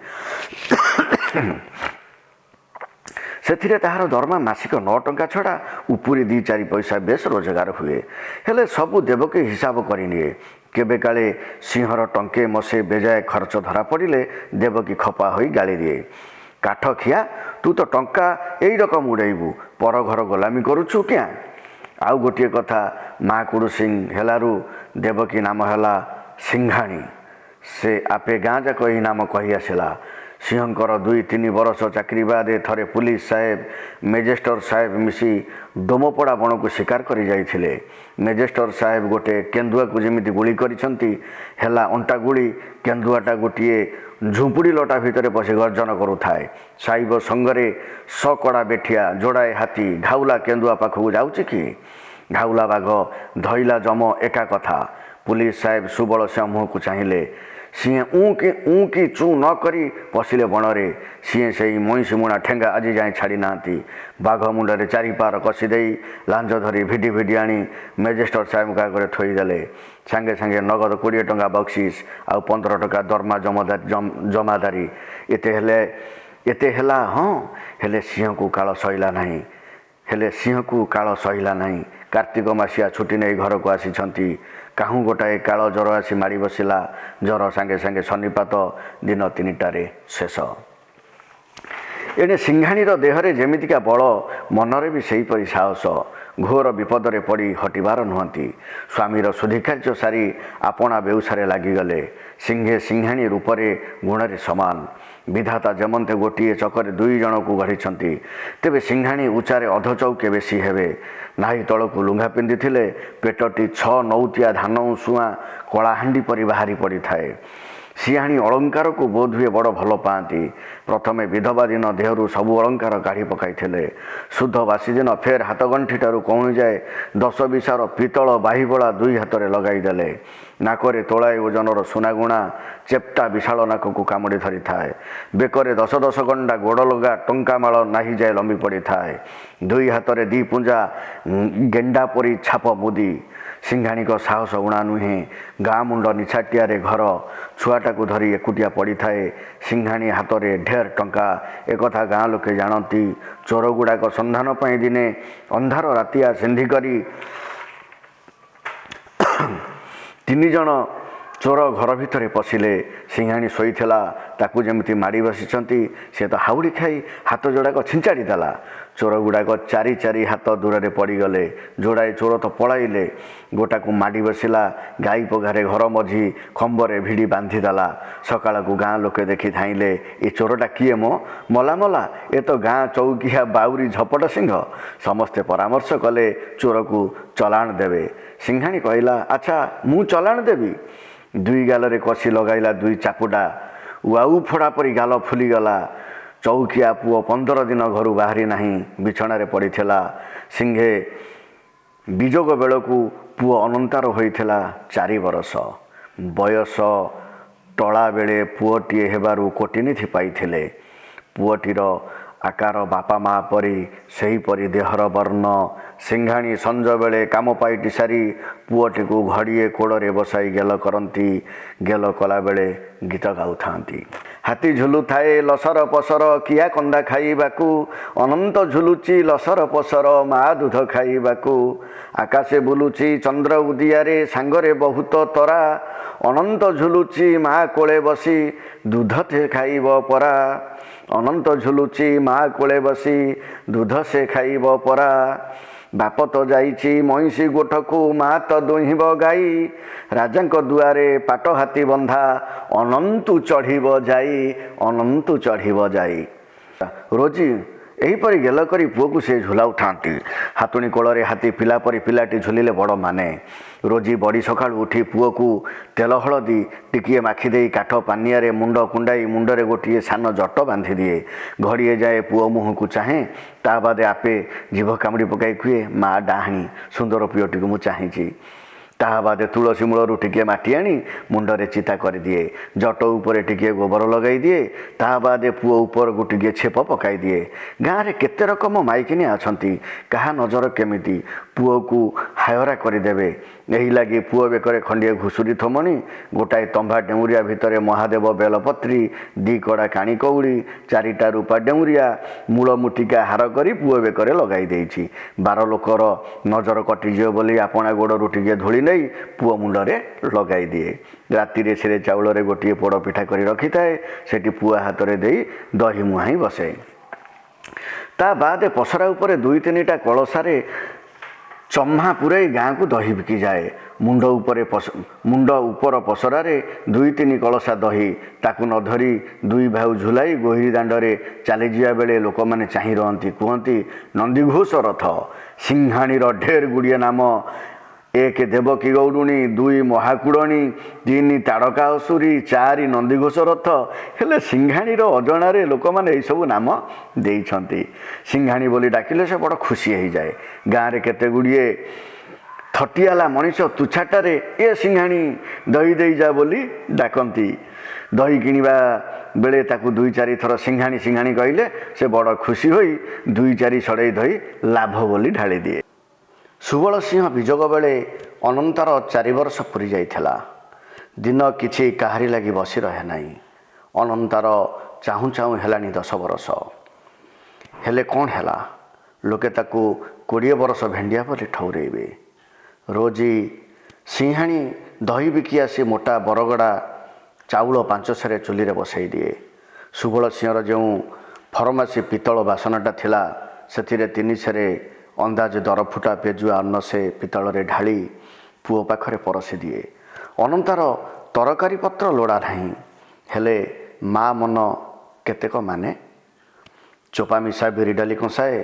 ସେଥିରେ ତାହାର ଦରମା ମାସିକ 9 ଟଙ୍କା ଛଡ଼ା ଉପୁରି 2-4 ପଇସା ବେଶ ରୋଜଗାର ହୁଏ। ହେଲେ ସବୁ ଦେବକୀ ହିସାବ କରିନିଏ। କେବେ କାଳେ ସିଂହର ଟଙ୍କେ ମସେ ବେଜାଏ ଖର୍ଚ୍ଚ ଧରା ପଡ଼ିଲେ ଦେବକୀ ଖପା ହୋଇ ଗାଳି ଦିଏ। କାଠ ଖିଆ, ତୁ ତ ଟଙ୍କା ଏଇ ରକମ ଉଡ଼େଇବୁ, ପର ଘର ଗୋଲାମୀ କରୁଛୁ କିଆଁ? ଆଉ ଗୋଟିଏ କଥା, ମାକୁଡ଼ୁ ସିଂ ହେଲାରୁ ଦେବକୀ ନାମ ହେଲା ସିଂଘାଣୀ। ସେ ଆପେ ଗାଁ ଯାକ ଏହି ନାମ କହି ଆସିଲା। ସିଂହଙ୍କର 2-3 ବରଷ ଚାକିରି ବାଦେ ଥରେ ପୁଲିସ ସାହେବ ମେଜେଷ୍ଟର ସାହେବ ମିଶି ଡୋମପଡ଼ା ବଣକୁ ଶିକାର କରି ଯାଇଥିଲେ। ମେଜେଷ୍ଟର ସାହେବ ଗୋଟିଏ କେନ୍ଦୁଆକୁ ଯେମିତି ଗୁଳି କରିଛନ୍ତି, ହେଲା ଅଣ୍ଟା ଗୁଳି। କେନ୍ଦୁଆଟା ଗୋଟିଏ ଝୁମ୍ପୁଡ଼ି ଲଟା ଭିତରେ ପଶି ଗର୍ଜନ କରୁଥାଏ। ସାହେବ ସଙ୍ଗରେ ଶକଡ଼ା ବେଠିଆ, ଯୋଡ଼ାଏ ହାତୀ। ଘାଉଲା କେନ୍ଦୁଆ ପାଖକୁ ଯାଉଛି କି? ଘାଉଲା ବାଘ ଧଇଲା ଯମ ଏକା କଥା। ପୁଲିସ ସାହେବ ସୁବଳ ସିଂହ ମୁହଁକୁ ଚାହିଁଲେ। ସିଏ ଉଁ କି ଚୁଁ ନ କରି ପଶିଲେ ବଣରେ। ସିଏ ସେଇ ମଇଁଷି ମୁଣା ଠେଙ୍ଗା ଆଜି ଯାଏଁ ଛାଡ଼ି ନାହାନ୍ତି। ବାଘ ମୁଣ୍ଡରେ 4 ପାର କଷି ଦେଇ ଲାଞ୍ଜ ଧରି ଭିଡ଼ି ଭିଡ଼ି ଆଣି ମେଜେଷ୍ଟର ସାହେବଙ୍କ ଆଗରେ ଥୋଇଦେଲେ। ସାଙ୍ଗେ ସାଙ୍ଗେ ନଗଦ 20 ଟଙ୍କା ବକ୍ସିସ୍ ଆଉ 15 ଟଙ୍କା ଦରମା ଜମାଦାରୀ। ଏତେ ହେଲା। ହଁ, ହେଲେ ସିଂହକୁ କାଳ ସହିଲା ନାହିଁ। କାର୍ତ୍ତିକ ମାସିଆ ଛୁଟି ନେଇ ଘରକୁ ଆସିଛନ୍ତି। କାହୁଁ ଗୋଟାଏ କାଳ ଜ୍ୱର ଆସି ମାଡ଼ି ବସିଲା। ଜ୍ୱର ସାଙ୍ଗେ ସାଙ୍ଗେ ସନ୍ନିପାତ। ଦିନ 3ଟାରେ ଶେଷ। ଏଣେ ସିଂଘାଣୀର ଦେହରେ ଯେମିତିକା ବଳ, ମନରେ ବି ସେହିପରି ସାହସ। ଘୋର ବିପଦରେ ପଡ଼ି ହଟିବାର ନୁହନ୍ତି। ସ୍ୱାମୀର ଶୁଦ୍ଧିକାର୍ଯ୍ୟ ସାରି ଆପଣା ବେଉସାରେ ଲାଗିଗଲେ। ସିଂହେ ସିଂଘାଣୀ ରୂପରେ ଗୁଣରେ ସମାନ। ବିଧାତା ଯେମନ୍ତେ ଗୋଟିଏ ଚକରେ 2 ଜଣକୁ ଗଢ଼ିଛନ୍ତି, ତେବେ ସିଂଘାଣୀ ଉଚ୍ଚାରେ ଅଧଚଉକେ ବେଶୀ ହେବେ। ନାହି ତଳକୁ ଲୁଙ୍ଗା ପିନ୍ଧିଥିଲେ ପେଟଟି 6 ନୌତିଆ ଧାନ ଉଷୁଆଁ କଳାହାଣ୍ଡି ପରି ବାହାରି ପଡ଼ିଥାଏ। ସିଂହାଣୀ ଅଳଙ୍କାରକୁ ବୋଧହୁଏ ବଡ଼ ଭଲ ପାଆନ୍ତି। ପ୍ରଥମେ ବିଧବା ଦିନ ଦେହରୁ ସବୁ ଅଳଙ୍କାର କାଢ଼ି ପକାଇଥିଲେ। ଶୁଦ୍ଧ ବାସି ଦିନ ଫେର ହାତଗଣ୍ଠିଠାରୁ କହୁଣି ଯାଏ 10 ବିଶାର ପିତ୍ତଳ ବାହିବଳା 2 ହାତରେ ଲଗାଇଦେଲେ। ନାକରେ ତୋଳାଏ ଓଜନର ସୁନାଗୁଣା ଚେପ୍ଟା ବିଶାଳ ନାକକୁ କାମୁଡ଼ି ଧରିଥାଏ। ବେକରେ 10 ଗଣ୍ଡା ଗୋଡ଼ଲଗା ଟଙ୍କାମାଳ ନାହିଯାଏ ଲମ୍ବି ପଡ଼ିଥାଏ। 2 ହାତରେ 2 ପୁଞ୍ଜା ଗେଣ୍ଡା ପରି ଛାପ ମୁଦି। ସିଂଘାଣୀଙ୍କ ସାହସ ଉଣା ନୁହେଁ। ଗାଁ ମୁଣ୍ଡ ନିଛାଟିଆରେ ଘର। ଛୁଆଟାକୁ ଧରି ଏକୁଟିଆ ପଡ଼ିଥାଏ। ସିଂଘାଣୀ ହାତରେ ଢେର ଟଙ୍କା, ଏକଥା ଗାଁ ଲୋକେ ଜାଣନ୍ତି। ଚୋରଗୁଡ଼ାକ ସନ୍ଧାନ ପାଇଁ ଦିନେ ଅନ୍ଧାର ରାତିଆ ସେନ୍ଧି କରି 3 ଜଣ ଚୋର ଘର ଭିତରେ ପଶିଲେ। ସିଂଘାଣୀ ଶୋଇଥିଲା। ତାକୁ ଯେମିତି ମାଡ଼ି ବସିଛନ୍ତି, ସେ ତ ହାଉଡ଼ି ଖାଇ ହାତ ଯୋଡ଼ାକ ଛିଞ୍ଚାଡ଼ି ଦେଲା। ଚୋରଗୁଡ଼ାକ 4 ହାତ ଦୂରରେ ପଡ଼ିଗଲେ। ଯୋଡ଼ାଏ ଚୋର ତ ପଳାଇଲେ। ଗୋଟାକୁ ମାଡ଼ି ବସିଲା। ଗାଈ ପଘାରେ ଘର ମଝି ଖମ୍ବରେ ଭିଡ଼ି ବାନ୍ଧିଦେଲା। ସକାଳକୁ ଗାଁ ଲୋକେ ଦେଖି ଧାଇଁଲେ, ଏ ଚୋରଟା କିଏ ମ? ମଲା। ଏ ତ ଗାଁ ଚୌକିଆ ବାଉରୀ ଝପଟ ସିଂହ। ସମସ୍ତେ ପରାମର୍ଶ କଲେ ଚୋରକୁ ଚଲାଣ ଦେବେ। ସିଂଘାଣୀ କହିଲା, ଆଚ୍ଛା, ମୁଁ ଚଲାଣ ଦେବି? 2 ଗାଲରେ କଷି ଲଗାଇଲା 2 ଚାପୁଡ଼ା। ୱାଉ ଫୋଡ଼ା ପରି ଗାଲ ଫୁଲିଗଲା। ଚୌକିଆ ପୁଅ 15 ଦିନ ଘରୁ ବାହାରି ନାହିଁ। ବିଛଣାରେ ପଡ଼ିଥିଲା। ସିଂହେ ବିଯୋଗ ବେଳକୁ ପୁଅ ଅନନ୍ତାର ହୋଇଥିଲା 4 ବରଷ ବୟସ। ଟଳା ବେଳେ ପୁଅଟିଏ ହେବାରୁ କୋଟିନିଧି ପାଇଥିଲେ। ପୁଅଟିର ଆକାର ବାପା ମା ପରି, ସେହିପରି ଦେହର ବର୍ଣ୍ଣ। ସିଂଘାଣୀ ସଞ୍ଜ ବେଳେ କାମ ପାଇଟି ସାରି ପୁଅଟିକୁ ଘଡ଼ିଏ କୋଡ଼ରେ ବସାଇ ଗେଲ କରନ୍ତି। ଗେଲ କଲାବେଳେ ଗୀତ ଗାଉଥାନ୍ତି। ହାତୀ ଝୁଲୁଥାଏ ଲସର ପସର କିଆ କନ୍ଦା ଖାଇବାକୁ। ଅନନ୍ତ ଝୁଲୁଛି ଲସର ପସର ମା ଦୁଧ ଖାଇବାକୁ। ଆକାଶେ ବୁଲୁଛି ଚନ୍ଦ୍ର ଉଦିଆରେ ସାଙ୍ଗରେ ବହୁତ ତରା। ଅନନ୍ତ ଝୁଲୁଛି ମା କୋଳେ ବସି ଦୁଧ ସେ ଖାଇବ ପରା। ଅନନ୍ତ ଝୁଲୁଛି ମା କୋଳେ ବସି ଦୁଧ ସେ ଖାଇବ ପରା। ବାପ ତ ଯାଇଛି ମଇଁଷି ଗୋଠକୁ ମା ତ ଦୁହିଁବ ଗାଈ। ରାଜାଙ୍କ ଦୁଆରେ ପାଟ ହାତୀ ବନ୍ଧା ଅନନ୍ତୁ ଚଢ଼ିବ ଯାଇ। ରୋଜି ଏହିପରି ଗେଲ କରି ପୁଅକୁ ସେ ଝୁଲାଉଥାନ୍ତି। ହାତୁଣୀ କୋଳରେ ହାତୀ ପିଲା ପରି ପିଲାଟି ଝୁଲିଲେ ବଡ଼ ମାନେ। ରୋଜି ବଡ଼ି ସକାଳୁ ଉଠି ପୁଅକୁ ତେଲ ହଳଦୀ ଟିକିଏ ମାଖିଦେଇ କାଠ ପାନିଆରେ ମୁଣ୍ଡ କୁଣ୍ଡାଇ ମୁଣ୍ଡରେ ଗୋଟିଏ ସାନ ଜଟ ବାନ୍ଧିଦିଏ। ଘଡ଼ିଏ ଯାଏ ପୁଅ ମୁହଁକୁ ଚାହେଁ। ତା ବାଦେ ଆପେ ଜିଭ କାମୁଡ଼ି ପକାଇ କୁହେ, ମା ଡାହାଣୀ, ସୁନ୍ଦର ପିଅଟିକୁ ମୁଁ ଚାହିଁଛି। ତାହା ବାଦେ ତୁଳସୀ ମୂଳରୁ ଟିକିଏ ମାଟି ଆଣି ମୁଣ୍ଡରେ ଚିତା କରିଦିଏ। ଜଟ ଉପରେ ଟିକିଏ ଗୋବର ଲଗାଇ ଦିଏ। ତାହା ବାଦେ ପୁଅ ଉପରକୁ ଟିକିଏ ଛେପ ପକାଇ ଦିଏ। ଗାଁରେ କେତେ ରକମ ମାଇକିନିଆ ଅଛନ୍ତି। କାହା ନଜର କେମିତି ପୁଅକୁ ହାୟରା କରିଦେବେ, ଏହି ଲାଗି ପୁଅ ବେକରେ ଖଣ୍ଡିଏ ଘୁଷୁରୀ ଥୋମଣି, ଗୋଟାଏ ତମ୍ବା ଡେଉଁରିଆ ଭିତରେ ମହାଦେବ ବେଲପତ୍ରୀ, 2 କଡ଼ା କାଣି କଉଡ଼ି, 4ଟା ରୂପା ଡେଉଁରିଆ, ମୂଳ ମୁଠିକା ହାର କରି ପୁଅ ବେକରେ ଲଗାଇ ଦେଇଛି। 12 ଲୋକର ନଜର କଟିଯିବ ବୋଲି ଆପଣା ଗୋଡ଼ରୁ ଟିକିଏ ଧୂଳି ନେଇ ପୁଅ ମୁଣ୍ଡରେ ଲଗାଇ ଦିଏ। ରାତିରେ ସେରେ ଚାଉଳରେ ଗୋଟିଏ ପୋଡ଼ ପିଠା କରି ରଖିଥାଏ। ସେଠି ପୁଅ ହାତରେ ଦେଇ ଦହି ମୁହାଁ ବସେ। ତା ବାଦେ ପସରା ଉପରେ 2-3ଟା କଳସାରେ ଚହ୍ମା ପୂରାଇ ଗାଁକୁ ଦହି ବିକିଯାଏ। ମୁଣ୍ଡ ଉପର ପସରାରେ 2-3 କଳସା ଦହି। ତାକୁ ନ ଧରି 2 ଭାଉ ଝୁଲାଇ ଗୋହିରୀ ଦାଣ୍ଡରେ ଚାଲିଯିବା ବେଳେ ଲୋକମାନେ ଚାହିଁ ରହନ୍ତି। କୁହନ୍ତି, ନନ୍ଦିଘୋଷ ରଥ। ସିଂହାଣୀର ଢେର ଗୁଡ଼ିଏ ନାମ। 1 ଦେବକୀ ଗୌଡ଼ୁଣୀ, 2 ମହାକୁଡ଼ଣୀ, 3 ତାଡ଼କା ଅସୁରୀ, 4 ନନ୍ଦିଘୋଷ ରଥ। ହେଲେ ସିଂହାଣୀର ଅଜଣାରେ ଲୋକମାନେ ଏହିସବୁ ନାମ ଦେଇଛନ୍ତି। ସିଂହାଣୀ ବୋଲି ଡାକିଲେ ସେ ବଡ଼ ଖୁସି ହୋଇଯାଏ। ଗାଁରେ କେତେ ଗୁଡ଼ିଏ ଥଟିଆଲା ମଣିଷ ତୁଚ୍ଛାଟାରେ ଏ ସିଂହାଣୀ ଦହି ଦେଇଯା ବୋଲି ଡାକନ୍ତି। ଦହି କିଣିବା ବେଳେ ତାକୁ 2-4 ଥର ସିଂହାଣୀ ସିଂହାଣୀ କହିଲେ ସେ ବଡ଼ ଖୁସି ହୋଇ 2-4 ସଢ଼େଇ ଦହି ଲାଭ ବୋଲି ଢାଳି ଦିଏ। ସୁବଳ ସିଂହ ବିଯୋଗ ବେଳେ ଅନନ୍ତର 4 ବର୍ଷ ପୁରି ଯାଇଥିଲା। ଦିନ କିଛି କାହାରି ଲାଗି ବସି ରହେ ନାହିଁ। ଅନନ୍ତର ଚାହୁଁ ଚାହୁଁ ହେଲାଣି 10 ବର୍ଷ। ହେଲେ କ'ଣ ହେଲା? ଲୋକେ ତାକୁ 20 ବର୍ଷ ଭେଣ୍ଡିଆ ବୋଲି ଠଉରେଇବେ। ରୋଜି ସିଂହାଣୀ ଦହି ବିକି ଆସି ମୋଟା ବରଗଡ଼ା ଚାଉଳ 5 ସେରେ ଚୁଲିରେ ବସାଇ ଦିଏ। ସୁବଳ ସିଂହର ଯେଉଁ ଫରମାସି ପିତ୍ତଳ ବାସନଟା ଥିଲା, ସେଥିରେ 3 ସେରେ ଅନ୍ଦାଜ ଦରଫୁଟା ପେଜୁଆ ଅନ୍ନ ସେ ପିତ୍ତଳରେ ଢାଳି ପୁଅ ପାଖରେ ପରସି ଦିଏ। ଅନନ୍ତର ତରକାରୀ ପତ୍ର ଲୋଡ଼ା ନାହିଁ। ହେଲେ ମା ମନ କେତେକ ମାନେ। ଚୋପା ମିଶା ବିରି ଡାଲି କଂସାଏ,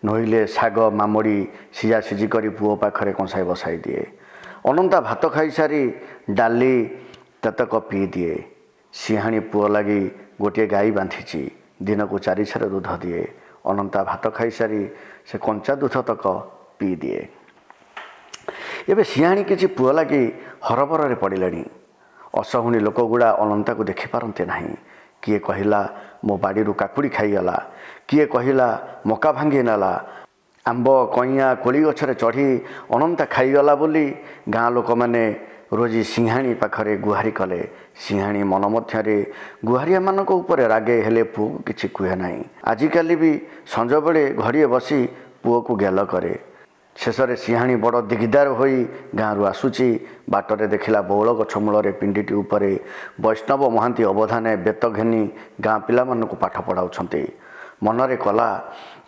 ନୋହିଲେ ଶାଗ ମାମଡ଼ି ସିଝାସିଝି କରି ପୁଅ ପାଖରେ କଂସାଏ ବସାଇ ଦିଏ। ଅନନ୍ତା ଭାତ ଖାଇସାରି ଡାଲି ତେତକ ପିଇ ଦିଏ। ସିଂହାଣୀ ପୁଅ ଲାଗି ଗୋଟିଏ ଗାଈ ବାନ୍ଧିଛି। ଦିନକୁ 4 ସେର ଦୁଧ ଦିଏ। ଅନନ୍ତା ଭାତ ଖାଇସାରି ସେ କଞ୍ଚା ଦୁଧ ତକ ପିଇ ଦିଏ। ଏବେ ସିଂହାଣୀ କିଛି ପୁଅ ଲାଗି ହରବରରେ ପଡ଼ିଲେଣି। ଅସହୁଣୀ ଲୋକଗୁଡ଼ା ଅନନ୍ତାକୁ ଦେଖିପାରନ୍ତି ନାହିଁ। କିଏ କହିଲା ମୋ ବାଡ଼ିରୁ କାକୁଡ଼ି ଖାଇଗଲା, କିଏ କହିଲା ମକା ଭାଙ୍ଗି ନେଲା। ଆମ୍ବ କଇଁଆ କୋଳି ଗଛରେ ଚଢ଼ି ଅନନ୍ତା ଖାଇଗଲା ବୋଲି ଗାଁ ଲୋକମାନେ ରୋଜି ସିଂହାଣୀ ପାଖରେ ଗୁହାରି କଲେ। ସିଂହାଣୀ ମନ ମଧ୍ୟରେ ଗୁହାରିଆମାନଙ୍କ ଉପରେ ରାଗେ, ହେଲେ ପୁଅକୁ କିଛି କୁହେ ନାହିଁ। ଆଜିକାଲି ବି ସଞ୍ଜବେଳେ ଘଡ଼ିଏ ବସି ପୁଅକୁ ଗେଲ କରେ। ଶେଷରେ ସିଂହାଣୀ ବଡ଼ ଦିଗଦାର ହୋଇ ଗାଁରୁ ଆସୁଛି। ବାଟରେ ଦେଖିଲା ବଉଳ ଗଛ ମୂଳରେ ପିଣ୍ଡିଟି ଉପରେ ବୈଷ୍ଣବ ମହାନ୍ତି ଅବଧାନେ ବେତ ଘେନି ଗାଁ ପିଲାମାନଙ୍କୁ ପାଠ ପଢ଼ାଉଛନ୍ତି। ମନରେ କଲା,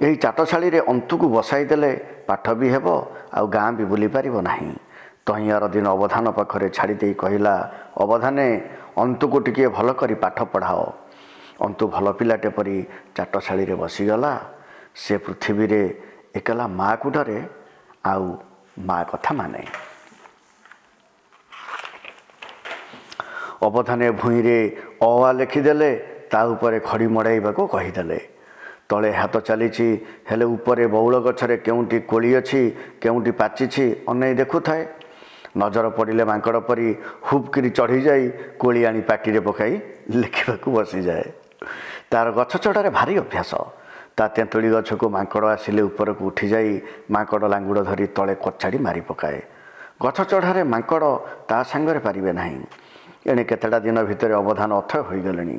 ଏହି ଚାଟଶାଳୀରେ ଅନ୍ତୁକୁ ବସାଇ ଦେଲେ ପାଠ ବି ହେବ, ଆଉ ଗାଁ ବି ବୁଲି ପାରିବ ନାହିଁ। ତହିଁଆର ଦିନ ଅବଧାନ ପାଖରେ ଛାଡ଼ି ଦେଇ କହିଲା, ଅବଧାନେ ଅନ୍ତୁକୁ ଟିକିଏ ଭଲ କରି ପାଠ ପଢ଼ାଅ। ଅନ୍ତୁ ଭଲ ପିଲାଟେ ପରି ଚାଟଶାଳୀରେ ବସିଗଲା। ସେ ପୃଥିବୀରେ ଏକଲା ମା'କୁ ଡରେ, ଆଉ ମା' କଥା ମାନେ। ଅବଧାନେ ଭୂଇଁରେ ଅ ଆ ଲେଖିଦେଲେ, ତା ଉପରେ ଖଡ଼ି ମଡ଼ାଇବାକୁ କହିଦେଲେ। ତଳେ ହାତ ଚାଲିଛି, ହେଲେ ଉପରେ ବଉଳ ଗଛରେ କେଉଁଠି କୋଳି ଅଛି, କେଉଁଠି ପାଚିଛି ଅନେଇ ଦେଖୁଥାଏ। ନଜର ପଡ଼ିଲେ ମାଙ୍କଡ଼ ପରି ହୁବ୍ କିରି ଚଢ଼ିଯାଇ କୋଳି ଆଣି ପାଟିରେ ପକାଇ ଲେଖିବାକୁ ବସିଯାଏ। ତା'ର ଗଛ ଚଢ଼ାରେ ଭାରି ଅଭ୍ୟାସ। ତା ତେନ୍ତୁଳି ଗଛକୁ ମାଙ୍କଡ଼ ଆସିଲେ ଉପରକୁ ଉଠିଯାଇ ମାଙ୍କଡ଼ ଲାଙ୍ଗୁଡ଼ ଧରି ତଳେ କଚାଡ଼ି ମାରି ପକାଏ। ଗଛ ଚଢ଼ାରେ ମାଙ୍କଡ଼ ତା ସାଙ୍ଗରେ ପାରିବେ ନାହିଁ। ଏଣେ କେତେଟା ଦିନ ଭିତରେ ଅବଧାନ ଅଥୟ ହୋଇଗଲେଣି।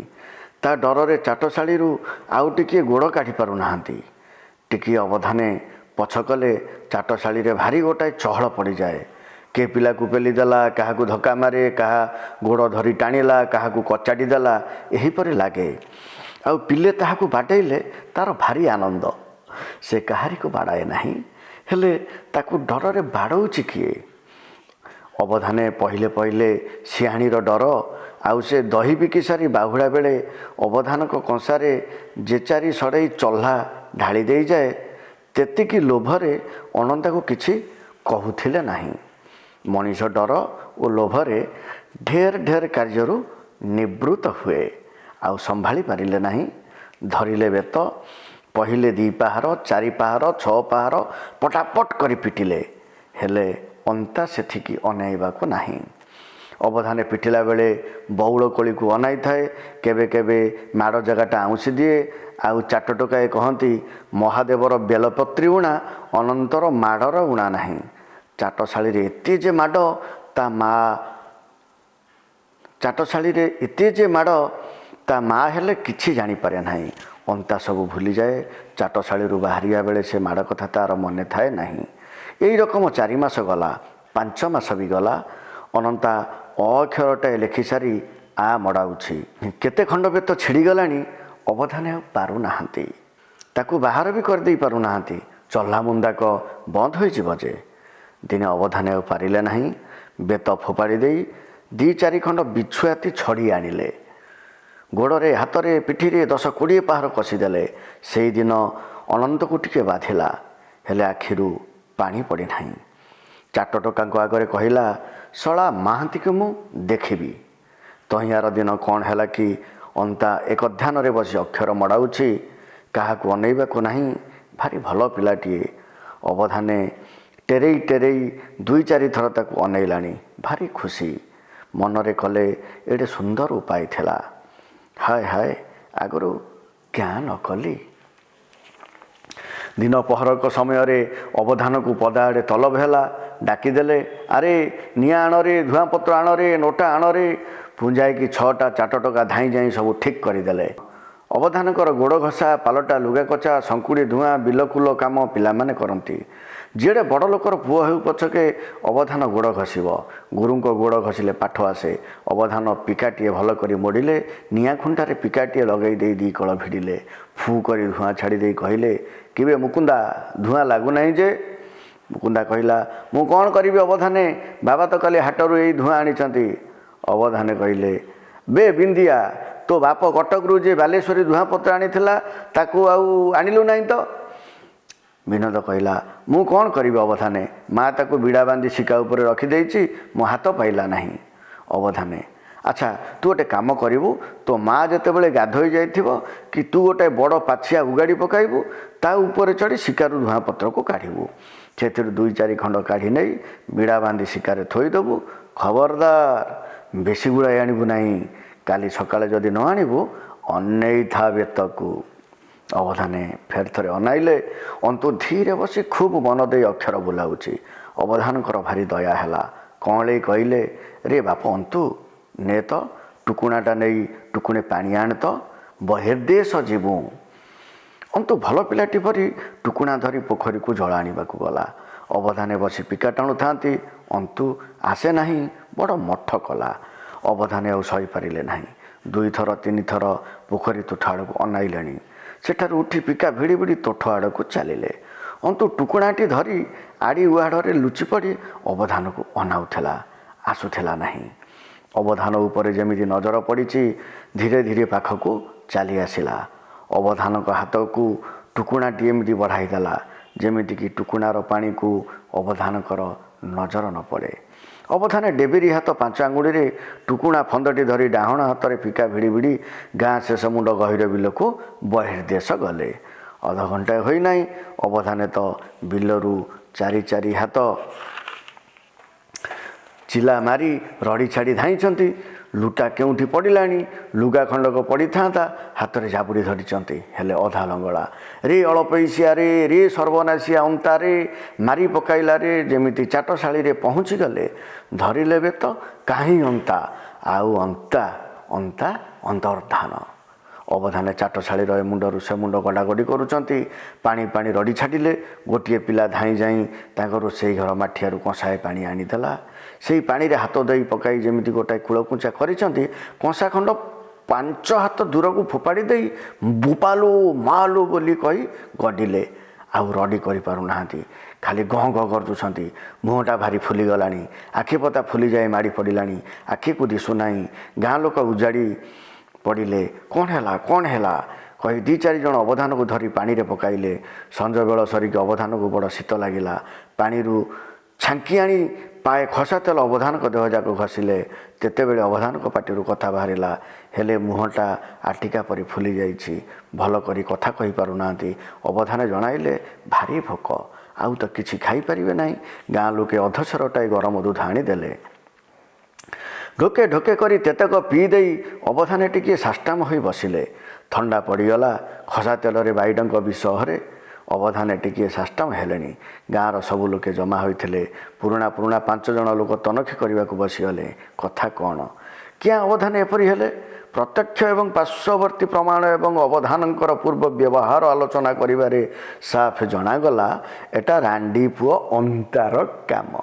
ତା ଡରରେ ଚାଟଶାଳୀରୁ ଆଉ ଟିକିଏ ଗୋଡ଼ କାଢ଼ି ପାରୁନାହାନ୍ତି। ଟିକିଏ ଅବଧାନେ ପଛ କଲେ ଚାଟଶାଳୀରେ ଭାରି ଗୋଟାଏ ଚହଳ ପଡ଼ିଯାଏ। କେ ପିଲାକୁ ପେଲି ଦେଲା, କାହାକୁ ଧକ୍କା ମାରେ, କାହା ଗୋଡ଼ ଧରି ଟାଣିଲା, କାହାକୁ କଚାଡ଼ି ଦେଲା, ଏହିପରି ଲାଗେ। ଆଉ ପିଲେ ତାହାକୁ ବାଡ଼େଇଲେ ତା'ର ଭାରି ଆନନ୍ଦ। ସେ କାହାରିକୁ ବାଡ଼ାଏ ନାହିଁ, ହେଲେ ତାକୁ ଡରରେ ବାଡ଼ଉଛି କିଏ? ଅବଧାନେ ପହିଲେ ପହିଲେ ସିଂହାଣୀର ଡର। ଆଉ ସେ ଦହି ବିକି ସାରି ବାହୁଡ଼ା ବେଳେ ଅବଧାନଙ୍କ କଂସାରେ ଯେ 4 ସଢ଼େଇ ଚହ୍ଲା ଢାଳି ଦେଇଯାଏ, ତେତିକି ଲୋଭରେ ଅନନ୍ତାକୁ କିଛି କହୁଥିଲେ ନାହିଁ। ମଣିଷ ଡର ଓ ଲୋଭରେ ଢେର ଢେର କାର୍ଯ୍ୟରୁ ନିବୃତ୍ତ ହୁଏ। ଆଉ ସମ୍ଭାଳି ପାରିଲେ ନାହିଁ। ଧରିଲେ ବେତ, ପହିଲେ 2 ପାହାର, 4 ପାହାର, 6 ପାହାର ପଟାପଟ କରି ପିଟିଲେ। ହେଲେ ଅନ୍ତା ସେଠିକି ଅନାଇବାକୁ ନାହିଁ। ଅବଧାନେ ପିଟିଲା ବେଳେ ବଉଳ କୋଳିକୁ ଅନାଇ ଥାଏ। କେବେ କେବେ ମାଡ଼ ଜାଗାଟା ଆଉଁସି ଦିଏ। ଆଉ ଚାଟ ଟୋକାଏ କହନ୍ତି, ମହାଦେବର ବେଲପତ୍ରୀ ଉଣା, ଅନନ୍ତର ମାଡ଼ର ଉଣା ନାହିଁ। ଚାଟଶାଳୀରେ ଏତେ ଯେ ମାଡ଼ ତା ମା ହେଲେ କିଛି ଜାଣିପାରେ ନାହିଁ। ଅନ୍ତା ସବୁ ଭୁଲିଯାଏ। ଚାଟଶାଳୀରୁ ବାହାରିବା ବେଳେ ସେ ମାଡ଼ କଥା ତା'ର ମନେ ଥାଏ ନାହିଁ। ଏଇ ରକମ 4 ମାସ ଗଲା, 5 ମାସ ବି ଗଲା। ଅନନ୍ତା ଅକ୍ଷରଟାଏ ଲେଖିସାରି ମଡ଼ାଉଛି। କେତେ ଖଣ୍ଡ ବେତ ଛିଡ଼ିଗଲାଣି। ଅବଧାନେ ଆଉ ପାରୁନାହାନ୍ତି। ତାକୁ ବାହାର ବି କରିଦେଇ ପାରୁନାହାନ୍ତି। ଚହ୍ଲା ମୁନ୍ଦାକ ବନ୍ଦ ହୋଇଯିବ ଯେ। ଦିନେ ଅବଧାନେ ଆଉ ପାରିଲେ ନାହିଁ। ବେତ ଫୋପାଡ଼ି ଦେଇ 2-4 ଖଣ୍ଡ ବିଛୁଆତି ଛଡ଼ି ଆଣିଲେ। ଗୋଡ଼ରେ, ହାତରେ, ପିଠିରେ 10-20 ପାହାର କଷିଦେଲେ। ସେଇଦିନ ଅନନ୍ତକୁ ଟିକେ ବାଧିଲା, ହେଲେ ଆଖିରୁ ପାଣି ପଡ଼ିନାହିଁ। ଚାଟ ଟୋକାଙ୍କ ଆଗରେ କହିଲା, ଶଳା ମାହାନ୍ତିକୁ ମୁଁ ଦେଖିବି। ତହିଁଆର ଦିନ କ'ଣ ହେଲା କି ଅନ୍ତା ଏକ ଧ୍ୟାନରେ ବସି ଅକ୍ଷର ମଡ଼ାଉଛି। କାହାକୁ ଅନେଇବାକୁ ନାହିଁ। ଭାରି ଭଲ ପିଲାଟିଏ। ଅବଧାନେ ଟେରେଇ ଟେରେଇ 2-4 ଥର ତାକୁ ଅନେଇଲାଣି। ଭାରି ଖୁସି ମନରେ କଲେ ଏଡ଼େ ସୁନ୍ଦର ଉପାୟ ଥିଲା। ହାୟ ହାୟ, ଆଗରୁ କ୍ୟାଁ ନ କଲି। ଦିନ ପହରକ ସମୟରେ ଅବଧାନକୁ ପଦାଆଡ଼େ ତଲବ ହେଲା। ଡାକିଦେଲେ, ଆରେ ନିଆଁ ଆଣରେ, ଧୂଆଁପତ୍ର ଆଣରେ, ନୋଟା ଆଣରେ। ପୁଞ୍ଜାଇକି 6ଟା ଚାଟ ଟୋକା ଧାଇଁ ଯାଇ ସବୁ ଠିକ୍ କରିଦେଲେ। ଅବଧାନଙ୍କର ଗୋଡ଼ ଘଷା, ପାଲଟା ଲୁଗାକଚା, ଶଙ୍କୁଡ଼ି ଧୂଆଁ, ବିଲକୁଲ କାମ ପିଲାମାନେ କରନ୍ତି। ଯିଏଡ଼େ ବଡ଼ ଲୋକର ପୁଅ ହେଉ ପଛକେ ଅବଧାନ ଗୋଡ଼ ଘଷିବ। ଗୁରୁଙ୍କ ଗୋଡ଼ ଘଷିଲେ ପାଠ ଆସେ। ଅବଧାନ ପିକାଟିଏ ଭଲ କରି ମୋଡ଼ିଲେ। ନିଆଁ ଖୁଣ୍ଟାରେ ପିକାଟିଏ ଲଗାଇ ଦେଇ 2 କଳ ଭିଡ଼ିଲେ। ଫୁ କରି ଧୂଆଁ ଛାଡ଼ି ଦେଇ କହିଲେ, କିବେ ମୁକୁନ୍ଦା, ଧୂଆଁ ଲାଗୁନାହିଁ ଯେ? ମୁକୁନ୍ଦା କହିଲା, ମୁଁ କ'ଣ କରିବି ଅବଧାନେ, ବାବା ତ କାଲି ହାଟରୁ ଏଇ ଧୂଆଁ ଆଣିଛନ୍ତି। ଅବଧାନେ କହିଲେ, ବେ ବିନ୍ଦିଆ, ତୋ ବାପ କଟକରୁ ଯେ ବାଲେଶ୍ୱରୀ ଧୂଆଁପତ୍ର ଆଣିଥିଲା, ତାକୁ ଆଉ ଆଣିଲୁ ନାହିଁ ତ? ବିନୋଦ କହିଲା, ମୁଁ କ'ଣ କରିବି ଅବଧାନେ, ମା ତାକୁ ବିଡ଼ା ବାନ୍ଧି ଶିକା ଉପରେ ରଖିଦେଇଛି, ମୋ ହାତ ପାଇଲା ନାହିଁ। ଅବଧାନେ, ଆଚ୍ଛା ତୁ ଗୋଟେ କାମ କରିବୁ, ତୋ ମା ଯେତେବେଳେ ଗାଧୋଇ ଯାଇଥିବ କି ତୁ ଗୋଟେ ବଡ଼ ପାଛିଆ ଉଗାଡ଼ି ପକାଇବୁ, ତା ଉପରେ ଚଢ଼ି ଶିକାରୁ ଧୂଆଁପତ୍ରକୁ କାଢ଼ିବୁ। ସେଥିରୁ 2-4 ଖଣ୍ଡ କାଢ଼ି ନେଇ ବିଡ଼ା ବାନ୍ଧି ଶିକାରେ ଥୋଇଦେବୁ। ଖବରଦାର ବେଶୀ ଗୁଡ଼ାଏ ଆଣିବୁ ନାହିଁ। କାଲି ସକାଳେ ଯଦି ନ ଆଣିବୁ ଅନେଇଥା ବେତକୁ। ଅବଧାନେ ଫେର ଥରେ ଅନାଇଲେ। ଅନ୍ତୁ ଧୀରେ ବସି ଖୁବ୍ ମନ ଦେଇ ଅକ୍ଷର ବୁଲାଉଛି। ଅବଧାନଙ୍କର ଭାରି ଦୟା ହେଲା। କଅଁଳେଇ କହିଲେ, ରେ ବାପ ଅନ୍ତୁ, ନେ ତ ଟୁକୁଣାଟା ନେଇ ଟୁକୁଣେ ପାଣି ଆଣ ତ, ବହିର୍ଦେଶ ଯିବୁଁ। ଅନ୍ତୁ ଭଲ ପିଲାଟି ପରି ଟୁକୁଣା ଧରି ପୋଖରୀକୁ ଜଳ ଆଣିବାକୁ ଗଲା। ଅବଧାନେ ବସି ପିକା ଟାଣୁଥାନ୍ତି। ଅନ୍ତୁ ଆସେ ନାହିଁ। ବଡ଼ ମଠ କଲା। ଅବଧାନେ ଆଉ ସହିପାରିଲେ ନାହିଁ। 2 ଥର 3 ଥର ପୋଖରୀ ତୁଠ ଆଡ଼କୁ ଅନାଇଲେଣି। ସେଠାରୁ ଉଠି ପିକା ଭିଡ଼ି ଭିଡ଼ି ତୁଠ ଆଡ଼କୁ ଚାଲିଲେ। ଅନ୍ତୁ ଟୁକୁଣାଟି ଧରି ଆଡ଼ି ଉହାଡ଼ରେ ଲୁଚି ପଡ଼ି ଅବଧାନକୁ ଅନାଉଥିଲା। ଆସୁଥିଲା ନାହିଁ। ଅବଧାନ ଉପରେ ଯେମିତି ନଜର ପଡ଼ିଛି, ଧୀରେ ଧୀରେ ପାଖକୁ ଚାଲି ଆସିଲା। ଅବଧାନଙ୍କ ହାତକୁ ଟୁକୁଣାଟି ଏମିତି ବଢ଼ାଇ ଦେଲା, ଯେମିତିକି ଟୁକୁଣାର ପାଣିକୁ ଅବଧାନଙ୍କର ନଜର ନ ପଡ଼େ। ଅବଧାନେ ଡେବିରି ହାତ 5 ଆଙ୍ଗୁଳିରେ ଟୁକୁଣା ଫନ୍ଦଟି ଧରି ଡାହାଣ ହାତରେ ପିକା ଭିଡ଼ି ଭିଡ଼ି ଗାଁ ଶେଷ ମୁଣ୍ଡ ଗହୀର ବିଲକୁ ବହିର୍ଦେଶ ଗଲେ। ଅଧଘଣ୍ଟାଏ ହୋଇନାହିଁ। ଅବଧାନେ ତ ବିଲରୁ 4 ହାତ ଚିଲା ମାରି ରଡ଼ି ଛାଡ଼ି ଧାଇଁଛନ୍ତି। ଲୁଟା କେଉଁଠି ପଡ଼ିଲାଣି। ଲୁଗା ଖଣ୍ଡକ ପଡ଼ିଥାନ୍ତା, ହାତରେ ଜାବୁଡ଼ି ଧରିଛନ୍ତି, ହେଲେ ଅଧା ଲଙ୍ଗଳା। ରେ ଅଳପଇସିଆ ରେ, ରେ ସର୍ବନାଶିଆ ଅନ୍ତାରେ, ମାରି ପକାଇଲାରେ। ଯେମିତି ଚାଟଶାଳୀରେ ପହଞ୍ଚିଗଲେ। ଧରିଲେ ବେତ, କାହିଁ ଅନ୍ତା, ଆଉ ଅନ୍ତା ଅନ୍ତର୍ଧାନ। ଅବଧାନେ ଚାଟଶାଳୀର ଏ ମୁଣ୍ଡରୁ ସେ ମୁଣ୍ଡ ଗଡ଼ାଗଡ଼ି କରୁଛନ୍ତି। ପାଣି ରଡ଼ି ଛାଡ଼ିଲେ। ଗୋଟିଏ ପିଲା ଧାଇଁ ଯାଇ ତାଙ୍କ ରୋଷେଇ ଘର ମାଠିଆରୁ କଂସାଏ ପାଣି ଆଣିଦେଲା। ସେଇ ପାଣିରେ ହାତ ଦେଇ ପକାଇ ଯେମିତି ଗୋଟାଏ କୂଳକୁଞ୍ଚା କରିଛନ୍ତି, କଂସା ଖଣ୍ଡ 5 ହାତ ଦୂରକୁ ଫୋପାଡ଼ି ଦେଇ ବୋପାଲୋ ମାଲୋ ବୋଲି କହି ଗଡ଼ିଲେ। ଆଉ ରଡ଼ି କରିପାରୁନାହାନ୍ତି। ଖାଲି ଗଁ ଗଁ ଗର୍ଜୁଛନ୍ତି। ମୁହଁଟା ଭାରି ଫୁଲିଗଲାଣି। ଆଖିପତା ଫୁଲିଯାଇ ମାଡ଼ି ପଡ଼ିଲାଣି। ଆଖିକୁ ଦିଶୁନାହିଁ। ଗାଁ ଲୋକ ଉଜାଡ଼ି ପଡ଼ିଲେ। କ'ଣ ହେଲା କହି 2-4 ଜଣ ଅବଧାନକୁ ଧରି ପାଣିରେ ପକାଇଲେ। ସଞ୍ଜବେଳ ସରିକି ଅବଧାନକୁ ବଡ଼ ଶୀତ ଲାଗିଲା। ପାଣିରୁ ଛାଙ୍କି ଆଣି ପାଏ ଖସା ତେଲ ଅବଧାନଙ୍କ ଦେହଯାକ ଘଷିଲେ। ତେତେବେଳେ ଅବଧାନଙ୍କ ପାଟିରୁ କଥା ବାହାରିଲା, ହେଲେ ମୁହଁଟା ଆଟିକା ପରି ଫୁଲି ଯାଇଛି। ଭଲ କରି କଥା କହିପାରୁନାହାନ୍ତି। ଅବଧାନେ ଜଣାଇଲେ, ଭାରି ଭୋକ, ଆଉ ତ କିଛି ଖାଇପାରିବେ ନାହିଁ। ଗାଁ ଲୋକେ ଅଧସରଟାଏ ଗରମ ଦୁଧ ଆଣିଦେଲେ। ଢୋକେ ଢୋକେ କରି ତେତେକ ପିଇ ଦେଇ ଅବଧାନେ ଟିକିଏ ସାଷ୍ଟାମ ହୋଇ ବସିଲେ। ଥଣ୍ଡା ପଡ଼ିଗଲା। ଖସା ତେଲରେ ବାଇଡ଼ଙ୍କ ବିଷରେ ଅବଧାନେ ଟିକିଏ ସାଷ୍ଟାମ ହେଲେଣି। ଗାଁର ସବୁ ଲୋକେ ଜମା ହୋଇଥିଲେ। ପୁରୁଣା 5 ଜଣ ଲୋକ ତନଖି କରିବାକୁ ବସିଗଲେ। କଥା କ'ଣ? କିଆଁ ଅବଧାନେ ଏପରି ହେଲେ? ପ୍ରତ୍ୟକ୍ଷ ଏବଂ ପାର୍ଶ୍ୱବର୍ତ୍ତୀ ପ୍ରମାଣ ଏବଂ ଅବଧାନଙ୍କର ପୂର୍ବ ବ୍ୟବହାର ଆଲୋଚନା କରିବାରେ ସାଫ ଜଣାଗଲା ଏଟା ରାଣ୍ଡି ପୁଅ ଅନ୍ତାର କାମ।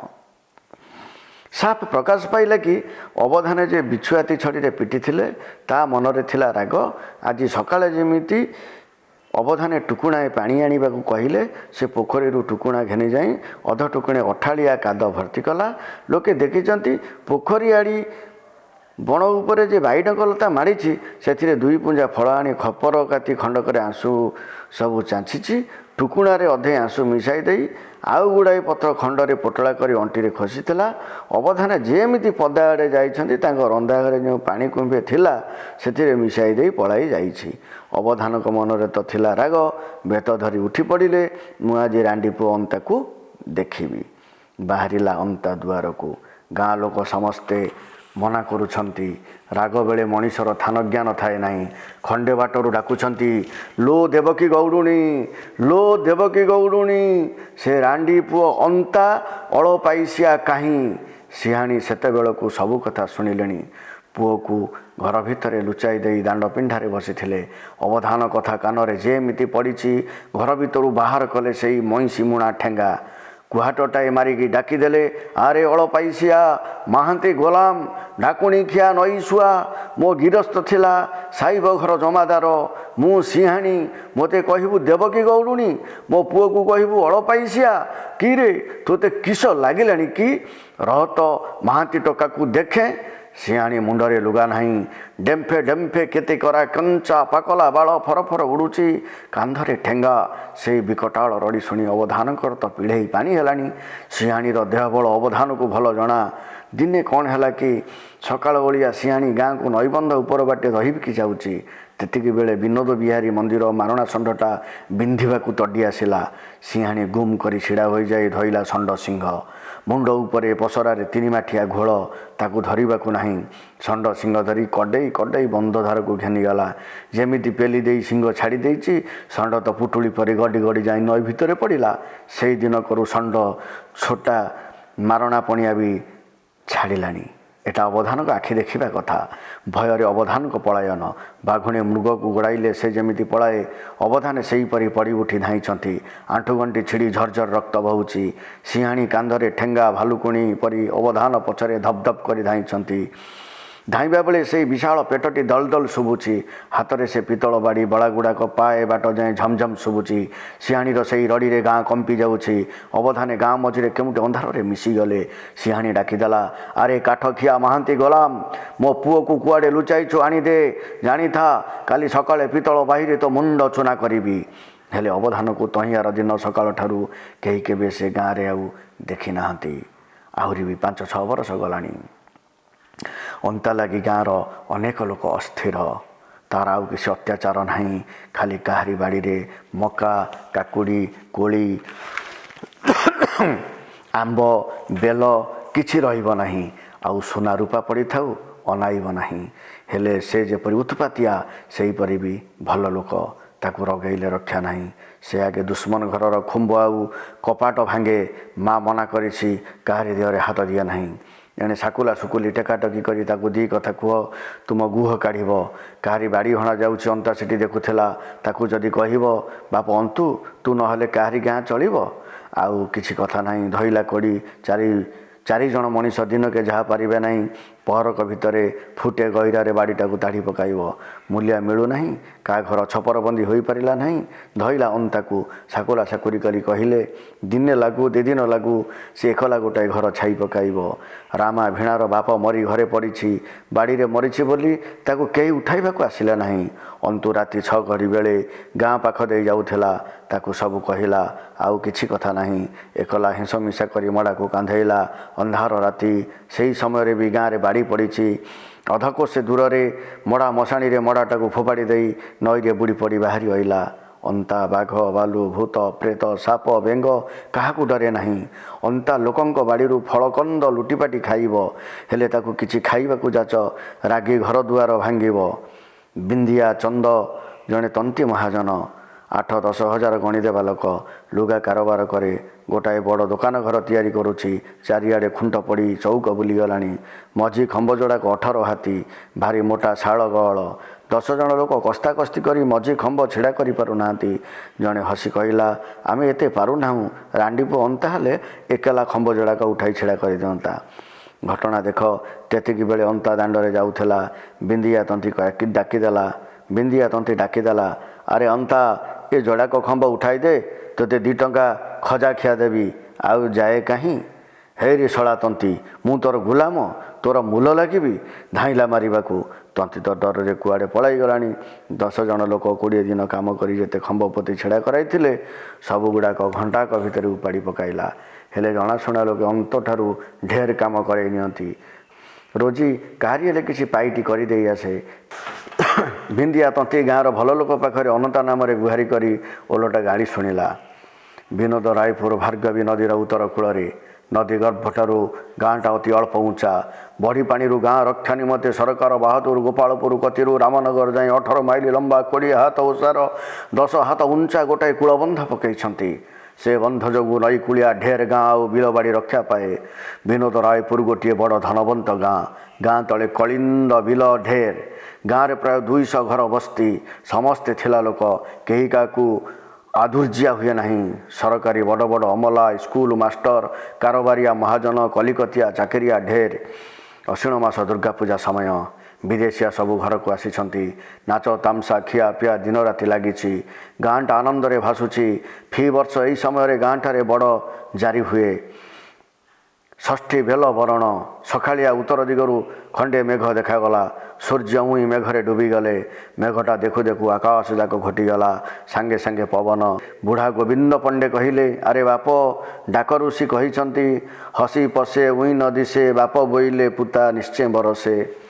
ସାଫ ପ୍ରକାଶ ପାଇଲା କି ଅବଧାନେ ଯେ ବିଛୁଆତି ଛଡ଼ିରେ ପିଟିଥିଲେ ତା ମନରେ ଥିଲା ରାଗ। ଆଜି ସକାଳେ ଯେମିତି ଅବଧାନେ ଟୁକୁଣାଏ ପାଣି ଆଣିବାକୁ କହିଲେ ସେ ପୋଖରୀରୁ ଟୁକୁଣା ଘେନି ଯାଇ ଅଧ ଟୁକୁଣେ ଅଠାଳିଆ କାଦ ଭର୍ତ୍ତି କଲା। ଲୋକେ ଦେଖିଛନ୍ତି ପୋଖରୀ ଆଡ଼ି ବଣ ଉପରେ ଯେ ବାଇଡ଼ଙ୍କ ଲତା ମାଡ଼ିଛି ସେଥିରେ 2 ପୁଞ୍ଜା ଫଳ ଆଣି ଖପର କାତି ଖଣ୍ଡକରେ ଆଂଶୁ ସବୁ ଚାଞ୍ଚିଛି। ଟୁକୁଣାରେ ଅଧେ ଆଂଶୁ ମିଶାଇ ଦେଇ ଆଉ ଗୁଡ଼ାଏ ପତ୍ର ଖଣ୍ଡରେ ପୋଟଳା କରି ଅଣ୍ଟିରେ ଖସିଥିଲା। ଅବଧାନେ ଯେମିତି ପଦା ଆଡ଼େ ଯାଇଛନ୍ତି ତାଙ୍କ ରନ୍ଧା ଘରେ ଯେଉଁ ପାଣି କୁମ୍ଭେ ଥିଲା ସେଥିରେ ମିଶାଇ ଦେଇ ପଳାଇ ଯାଇଛି। ଅବଧାନଙ୍କ ମନରେ ତ ଥିଲା ରାଗ। ବେତ ଧରି ଉଠି ପଡ଼ିଲେ। ମୁଁ ଆଜି ରାଣ୍ଡି ପୁଅ ଅନ୍ତାକୁ ଦେଖିବି। ବାହାରିଲା ଅନ୍ତା ଦୁଆରକୁ। ଗାଁ ଲୋକ ସମସ୍ତେ ମନା କରୁଛନ୍ତି। ରାଗ ବେଳେ ମଣିଷର ଥାନ ଜ୍ଞାନ ଥାଏ ନାହିଁ। ଖଣ୍ଡେ ବାଟରୁ ଡାକୁଛନ୍ତି, ଲୋ ଦେବକୀ ଗୌଡ଼ୁଣୀ, ଲୋ ଦେବକୀ ଗୌଡ଼ୁଣୀ, ସେ ରାଣ୍ଡି ପୁଅ ଅନ୍ତା ଅଳପାଇସିଆ କାହିଁ। ସିହାଣୀ ସେତେବେଳକୁ ସବୁ କଥା ଶୁଣିଲେଣି। ପୁଅକୁ ଘର ଭିତରେ ଲୁଚାଇ ଦେଇ ଦାଣ୍ଡ ପିଣ୍ଡାରେ ବସିଥିଲେ। ଅବଧାନ କଥା କାନରେ ଯେମିତି ପଡ଼ିଛି ଘର ଭିତରୁ ବାହାର କଲେ ସେଇ ମଇଁଷି ମୁଣା ଠେଙ୍ଗା। କୁହାଟଟାଏ ମାରିକି ଡାକିଦେଲେ, ଆରେ ଅଳପାଇସିଆ, ମାହାନ୍ତି ଗୋଲାମ, ଡାକୁଣି ଖିଆ ନଈଶୁଆ, ମୋ ଗିରସ୍ତ ଥିଲା ସାଇବ ଘର ଜମାଦାର, ମୁଁ ସିଂହାଣୀ, ମୋତେ କହିବୁ ଦେବକୀ ଗୌଡ଼ୁଣୀ, ମୋ ପୁଅକୁ କହିବୁ ଅଳପାଇସିଆ। କିରେ ତୋତେ କିସ ଲାଗିଲାଣି କି? ରହ ତ ମାହାନ୍ତି ଟୋକାକୁ ଦେଖେ। ସିଆଣୀ ମୁଣ୍ଡରେ ଲୁଗା ନାହିଁ। ଡେମ୍ଫେ ଡେମ୍ଫେ କେତେ କରା କଞ୍ଚା ପାକଲା ବାଳ ଫରଫର ଉଡ଼ୁଛି। କାନ୍ଧରେ ଠେଙ୍ଗା। ସେଇ ବିକଟାଳ ରଡ଼ି ଶୁଣି ଅବଧାନଙ୍କର ତ ପିଢ଼େଇ ପାଣି ହେଲାଣି। ସିଆଣୀର ଦେହବଳ ଅବଧାନକୁ ଭଲ ଜଣା। ଦିନେ କ'ଣ ହେଲା କି ସକାଳ ଓଳିଆ ସିଆଣୀ ଗାଁକୁ ନଈବନ୍ଧ ଉପର ବାଟେ ରହିକି ଯାଉଛି। ତେତିକି ବେଳେ ବିନୋଦ ବିହାରୀ ମନ୍ଦିର ମାରଣା ଷଣ୍ଢଟା ବିନ୍ଧିବାକୁ ତଡ଼ି ଆସିଲା। ସିଆଣୀ ଗୁମ୍ କରି ଛିଡ଼ା ହୋଇଯାଇ ଧଇଲା ଷଣ୍ଢ ସିଂହ। ମୁଣ୍ଡ ଉପରେ ପସରାରେ 3 ମାଠିଆ ଘୋଳ। ତାକୁ ଧରିବାକୁ ନାହିଁ। ଷଣ୍ଢ ସିଂହ ଧରି କଡ଼େଇ କଡ଼େଇ ବନ୍ଧ ଧାରକୁ ଘେନିଗଲା। ଯେମିତି ପେଲି ଦେଇ ସିଂହ ଛାଡ଼ି ଦେଇଛି। ଷଣ୍ଢ ତ ପୁଟୁଳି ପରି ଗଡ଼ି ଗଡ଼ି ଯାଇ ନଈ ଭିତରେ ପଡ଼ିଲା। ସେଇ ଦିନକରୁ ଷଣ୍ଢ ଛୋଟା ମାରଣା ପଣିଆ ବି ଛାଡ଼ିଲାଣି। ଏଟା ଅବଧାନଙ୍କ ଆଖି ଦେଖିବା କଥା। ଭୟରେ ଅବଧାନଙ୍କ ପଳାୟନ। ବାଘୁଣୀ ମୃଗକୁ ଗୋଡ଼ାଇଲେ ସେ ଯେମିତି ପଳାଏ ଅବଧାନେ ସେହିପରି ପଡ଼ି ଉଠି ଧାଇଁଛନ୍ତି। ଆଣ୍ଠୁଗଣ୍ଠି ଛିଡ଼ି ଝରଝର ରକ୍ତ ବହୁଛି। ସିଂହାଣୀ କାନ୍ଧରେ ଠେଙ୍ଗା ଭାଲୁକୁଣି ପରି ଅବଧାନ ପଛରେ ଧପ୍ ଧପ୍ କରି ଧାଇଁଛନ୍ତି। ଧାଇଁବା ବେଳେ ସେଇ ବିଶାଳ ପେଟଟି ଦଲ ଦଲ ଶୁଭୁଛି। ହାତରେ ସେ ପିତଳ ବାଡ଼ି ବଳାଗୁଡ଼ାକ ପାଏ ବାଟ ଯାଏଁ ଝମଝମ ଶୁଭୁଛି। ସିଂହାଣୀର ସେଇ ରଡ଼ିରେ ଗାଁ କମ୍ପି ଯାଉଛି। ଅବଧାନେ ଗାଁ ମଝିରେ କେଉଁଠି ଅନ୍ଧାରରେ ମିଶିଗଲେ। ସିଂହାଣୀ ଡାକିଦେଲା, ଆରେ କାଠଖିଆ ମାହାନ୍ତି ଗୋଲାମ, ମୋ ପୁଅକୁ କୁଆଡ଼େ ଲୁଚାଇଛୁ ଆଣିଦେ। ଜାଣିଥା କାଲି ସକାଳେ ପିତଳ ବାହିରେ ତ ମୁଣ୍ଡ ଚୂନା କରିବି। ହେଲେ ଅବଧାନକୁ ତହିଁଆର ଦିନ ସକାଳ ଠାରୁ କେହି କେବେ ସେ ଗାଁରେ ଆଉ ଦେଖି ନାହାନ୍ତି। ଆହୁରି ବି 5-6 ବର୍ଷ ଗଲାଣି। ଅନ୍ତା ଲାଗି ଗାଁର ଅନେକ ଲୋକ ଅସ୍ଥିର। ତାର ଆଉ କିଛି ଅତ୍ୟାଚାର ନାହିଁ। ଖାଲି କାହାରି ବାଡ଼ିରେ ମକା, କାକୁଡ଼ି, କୋଳି, ଆମ୍ବ, ବେଲ କିଛି ରହିବ ନାହିଁ। ଆଉ ସୁନା ରୂପା ପଡ଼ିଥାଉ ଅନାଇବ ନାହିଁ। ହେଲେ ସେ ଯେପରି ଉତ୍ପାତିଆ ସେହିପରି ବି ଭଲ ଲୋକ। ତାକୁ ରଗେଇଲେ ରକ୍ଷା ନାହିଁ। ସେ ଆଗେ ଦୁଶ୍ମନ ଘରର ଖୁମ୍ବ ଆଉ କପାଟ ଭାଙ୍ଗେ। ମା ମନା କରିଛି କାହାରି ଦେହରେ ହାତ ଦିଏ ନାହିଁ। ଏଣେ ସାକୁଲା ସୁକୁଲି ଟେକାଟେକି କରି ତାକୁ 2 କଥା କୁହ, ତୁମ ଗୁହ କାଢ଼ିବ। କାହାରି ବାଡ଼ି ହଣା ଯାଉଛି ଅନ୍ତା ସେଠି ଦେଖୁଥିଲା। ତାକୁ ଯଦି କହିବ, ବାପ ଅନ୍ତୁ ତୁ ନହେଲେ କାହାରି ଗାଁ ଚଳିବ। ଆଉ କିଛି କଥା ନାହିଁ। ଧଇଲା କୋଡ଼ି 4 ଜଣ ମଣିଷ ଦିନକେ ଯାହା ପାରିବେ ନାହିଁ। ପହରକ ଭିତରେ ଫୁଟେ ଗଇରାରେ ବାଡ଼ିଟାକୁ ତାଡ଼ି ପକାଇବ। ମୂଲିଆ ମିଳୁନାହିଁ। କାହା ଘର ଛପରବନ୍ଦୀ ହୋଇପାରିଲା ନାହିଁ। ଧଇଲା ଅନ୍ତାକୁ ସାକୁଲା ସାକୁରି କରି କହିଲେ, ଦିନେ ଲାଗୁ 2 ଦିନ ଲାଗୁ ସେ ଏକଲା ଗୋଟାଏ ଘର ଛାଇ ପକାଇବ। ରାମା ଭିଣାର ବାପ ମରି ଘରେ ପଡ଼ିଛି। ବାଡ଼ିରେ ମରିଛି ବୋଲି ତାକୁ କେହି ଉଠାଇବାକୁ ଆସିଲା ନାହିଁ। ଅନ୍ତୁ ରାତି 6 ଘଡ଼ି ବେଳେ ଗାଁ ପାଖ ଦେଇ ଯାଉଥିଲା। ତାକୁ ସବୁ କହିଲା। ଆଉ କିଛି କଥା ନାହିଁ। ଏକଲା ହିଂସ ମିଶା କରି ମଡ଼ାକୁ କାନ୍ଧେଇଲା। ଅନ୍ଧାର ରାତି। ସେହି ସମୟରେ ବି ଗାଁରେ ବାଡ଼ି ପଡ଼ିଛି। ଅଧକୋଶେ ଦୂରରେ ମଡ଼ା ମଶାଣିରେ ମଡ଼ାଟାକୁ ଫୋପାଡ଼ି ଦେଇ ନଈରେ ବୁଡ଼ି ପଡ଼ି ବାହାରି ଅଇଲା। अंता बाघ बालु भूत प्रेत साप बेंग क्या डरे ना। अंता लोकंक बाड़ी फलकंद लुटिपाटी खाइब हेले ताकू किछि खाइबाकू जाच रागी घर दुआर भांगिब। बिंदिया चंद जड़े तंती महाजन 8-10 हजार गणिदेवा लोक लुगा कारोबार करे गोटाए बड़ दुकान घर तैयारी करुछि। चारिआडे खुंट पड़ी चौक बुलीगलानी। मझी खंब जोड़ाक 18 हाथी भारी मोटा शाल गहल 10 जन लोक कस्ता कस्ती करी मझी खंब छिड़ा करि पारु नांती। जड़े हसी कहला आमे एते पारुनाहु रांडीपु अंता हेले एकला खंब जोड़ाक उठाई छिड़ा कर दियंता। घटना देख तेतिकी बेले अंता दांडरे जाउथला। बिंदिया तंती डाकीदेला। बिंदिया तंती डाकीदेला अरे अंता ये जोड़ाक खंब उठाई दे तोते 2 टंका खजा खिया देवी आउ जाए कहीं। हे रे शला तंती मु तोर गुलाम तोर मूल लगी धाइला मारिबाकू। तंती तो डर रे कुआडे पलाई गलानी। 10 जन लोक 20 दिन काम करी जेते खंब पोती छेड़ा कराइथिले सब गुड़ाक घंटाक भितर उपाड़ी पकाइला। हेले जनाशुना लोक अंत ठारू ढेर काम कराई नियंती। रोजी काहारी हेले किछि पाइटी करी देई आसे। बिंदिया तंती गाँवर भल लोक पाखरे अनंता नाम गुहारी करी ओलटा गाड़ी शुणिला। विनोद रायपुर भार्गवी नदीर उत्तर कूल नदी गर्भठारू गाँटा अति अल्प उंचा। बड़ी पानी गाँ रक्षा निमंते सरकार बाहादुर गोपालपुर कतिरू रामनगर जाए 18 माइल लंबा 20 हाथ ओसार 10 हाथ उंचा गोटाए कूलबंध पकईछंती। से बंध जोगु नई कूलिया ढेर गाँ और बिलबाड़ी रक्षा पाए। विनोद रायपुर गोटे बड़ धनवंत गाँ। गाँ तले कलिंद बिल ढेर। गाँव में प्राय 200 घर बस्ती समस्ते थिला लोक केही काकू आधुर्जिया हुए नहीं। सरकारी बड़ बड़ अमला स्कूल मास्टर कारोबारिया महाजन कलिकतिया चाकरिया ढेर। अश्विन मास दुर्गा पूजा समय विदेशिया सबू घर को आसी नाच तामसा खिया पिया दिन राति लगी। गाँटा आनंद रे भासुची। फी वर्ष यही समय गाँ ठारे बड़ जारी हुए। षष्ठी बेल बरण सखालिया उत्तर दिगरू खंडे मेघ देखागला। सूर्य उई मेघरे डुबीगले। मेघटा देखु देखु आकाश जाक घटीगला। सांगे सांगे पवन। बुढ़ा गोविंद पंडे कहिले अरे बाप डाक ऋषि कहिछंती हसी पसे उई न दिसे बाप बोइले पुता निश्चय बरसे।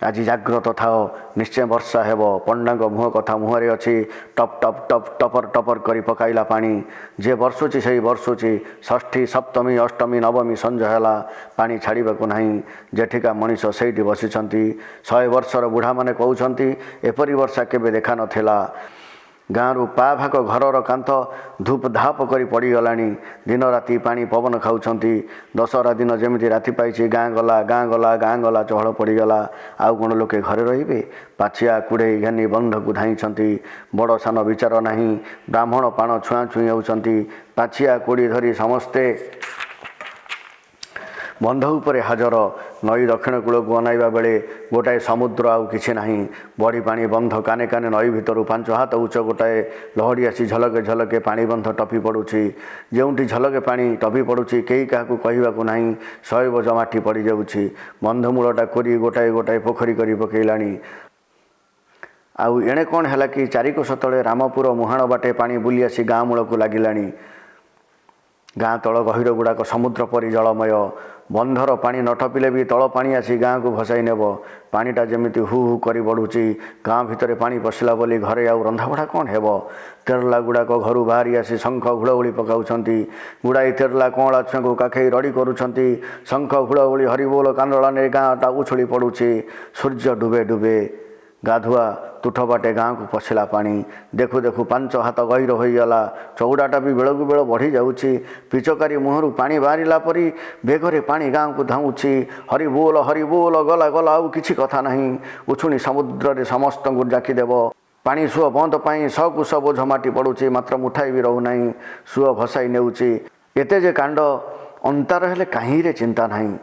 आज जाग्रत थाओ निश्चय वर्षा हेब। पंडांग मुह कथा मुहरे अच्छी। टप टप टप टपर टपर करी पकाइला पानी। जे वर्षुची से वर्षुची। षष्ठी सप्तमी अष्टमी नवमी संज है पानी छाड़ाकू ना। जेठिका मनीष से बसिंट 100 वर्षर बुढ़ा मैंने कहते एपरी वर्षा केबे देखा नथिला। गाँव पा भाग घर कांथ धूप धाप कर पड़गला। दिन राति पानी पवन खाऊंट। दशहरा दिन जमी राति पाई गाँ गला गाँ गला गाँ गला चहल पड़गला। आउ कौन लोके घरे रे पाछिया कुड़े घानी बंध को धाई बड़ सान विचार ना। ब्राह्मण पाण छुआ छुई होती। पाछिया कुड़ी धरी समस्ते बंध उपरे हाजर। नई दक्षिण कूल को अनाइबा बेले गोटाए समुद्र आउ किछि नाही। बड़ी पानी बंध काने काने नई भितर 5 हाथ उच्च गोटाए लहड़ी आसी झलके झलके पानी बंध टपी पड़ुछि। जेउंठी झलके पानी टपी पड़ुछि केही काहाकू कहिबाकू नाही। 100 बोझ माटी पड़ी जाउछि। बंध मूलटा कोरी गोटाए गोटाए पोखरी करी पकेइलाणी। आउ एणे कौन है कि 4 कोस तले रामपुर मुहाण बाटे पानी बुली आसी गाँ मूल को लगिलाणी। गाँ तल गहिर गुड़ाक समुद्र परी जलमय। बंधर पानी न टपिले भी तल पानी आसी गाँ को भसाई नेब। पानीटा जमिति हु हु करी बढ़ुची। गाँ भितर पानी पशिला बोली घरे आउ रंधाबढ़ा कौन हेब। तेरला गुड़ाक घर बाहरी आसी शंख हुड़हुड़ी पकाउछंती। गुड़ाई तेरला कँला छुआ को काखेई रड़ी करुछंती। शंख हुड़हुड़ी हरिबोल कांदोला ने गाँटा उछुड़ी पड़ुची। सूर्य डुबे डुबे गाधुआ तुठ बाटे गाँ को पशिला पानी। देखु देखु 5 हाथ गहिर होईगला। चौड़ाटा भी बेलू बेल बढ़ी जाउछि। पिचकारी मुहरु पानी बाहरिला परी बेगरे पानी गाँ को धाउछि। हरिबोल गला गला आउ किछि कथा नहीं। उछुणी समुद्र रे समस्त को जाकी देव। पानी सुଅ बंद पाई 100 कुश बोझ माटी पड़ुछि मात्र मुठाई भी रहु नहीं। सुଅ भसाई नेउछि। एते जे कांड अंतार हेले काहीं रे चिंता नहीं।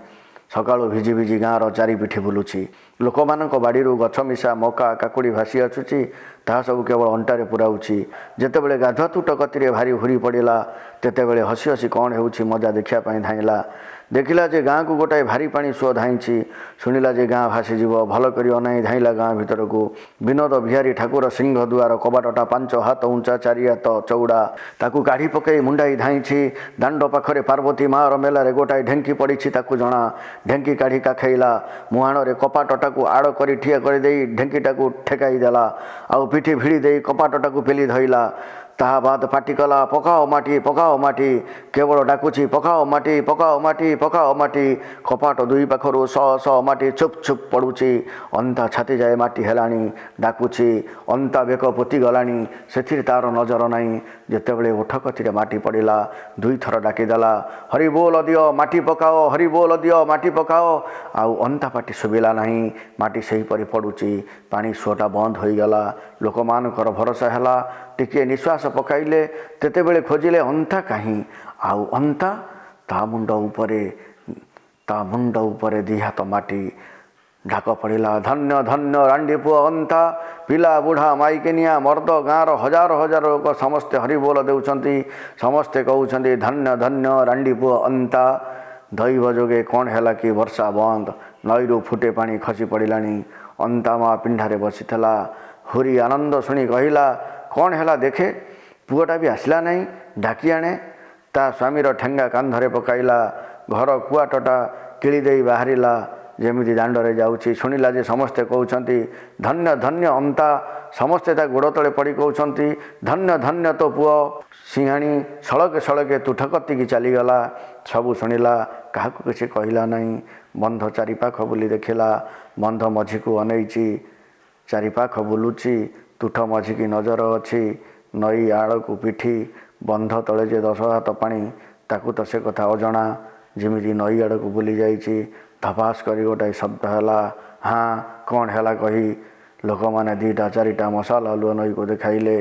सकाळु भिजी भिजी गाँर चारिपिठी बुलुछि। लोक मानक बाड़ी गछ मिशा मका काकुड़ी भासी आसुछि। ताहा सब केवल अंटारे पुराउछि। जेतेबेले गाधुआ तुट कतिरे भारी हुरी पड़िला तेतेबेले हसी हसी कौन होउछि मजा देखापी धाइला देखिला जे गाँ को गोटाए भारी पानी सुଅ धाइंछि शुणिला जे गाँ भासीजीव भल करी अनाई धाइला गाँ भितर को विनोद बिहारी ठाकुर सिंह दुआर कबाटटा 5 हाथ उंचा 4 हाथ चौड़ा ताकू काढ़ी पकई मुंडाई धाइंछि दांड पाखरे पार्वती मार मेलारे गोटाए ढेंकी पड़िछि ताकू जणा ढेंकी काढ़ी काखैला मुहाणरे कपाटटाकू आड़ करी ठिया कर देई ढेंकीटाकू ठेकाई देला आउ पिठी भिड़ी देई कपाटटाकू पेली धइला ताहा बाद पाटी कला पकाओ माटी केवल डाकुची पकाओ माटी कपाट दुई पाखरु स स माटी छुप छुप पड़ुची अंता छाती जाए माटी हेलाणी डाकुची अंता बेक पोती गलाणी सेथिर तार नजर नहीं जेतेबेले उठ कथिरे माटी पड़िला दुई थर डाकिदेला हरि बोल दियो माटी पकाओ हरि बोल दियो माटी पकाओ आउ अंता पाटी सुबिला नहीं माटी सही परी पड़ुची पानी सुअटा बंद हो गला लोक मानकर भरोसा हैला टिके निश्वास पकाइले तेतेबेले खोजिले अंता कहीं आउ अंता ता मुंड उपरे दी हाथ माटी ढाक पड़ा धन्य धन्य रांडी पुआ अंता पिला बुढ़ा माइकेनिया मर्द गाँव हजार हजार लोक समस्ते हरिबोल देउछंती समस्ते कहउछंती धन्य धन्य रांडी पुआ अंता दैव जोगे कौन है कि वर्षा बंद नईरू फुटे पानी खसी पड़ाणी अंता माँ पिंढारे बसीला हुरी आनंद शुणी कहला कौन है देखे पुअटा भी आसला नहीं डाकी आने ता स्वामीर ठेंगा कांधरे पकाइला घर कुआटटा किड़ी बाहरिला जमी दांडरे जाऊँगी शुणिला जे समस्ते कहते धन्य धन्य अंता समस्ते ता गोड़ तले पड़ी कहते धन्य धन्य तो पुओ सिंहाणी सड़के सड़के तुठ कतिकी चलीगला सबू शुणिला क्या किसी कहला नहीं बंध चारिपाख बुली देखिला बंध मझी को अनईची चारिपाख बुलुची तुठ मझी की नजर अच्छी नई आड़ को पिठी बंध तले जे 10 हाथ पानी ताकू तो से कथा अजणा जमी नई आड़ को बुली जाइए धपास कर गोटाए शब्द है हाँ कौन है कही लोक मैंने 2टा 4टा मसाला लुह नई को देखाइले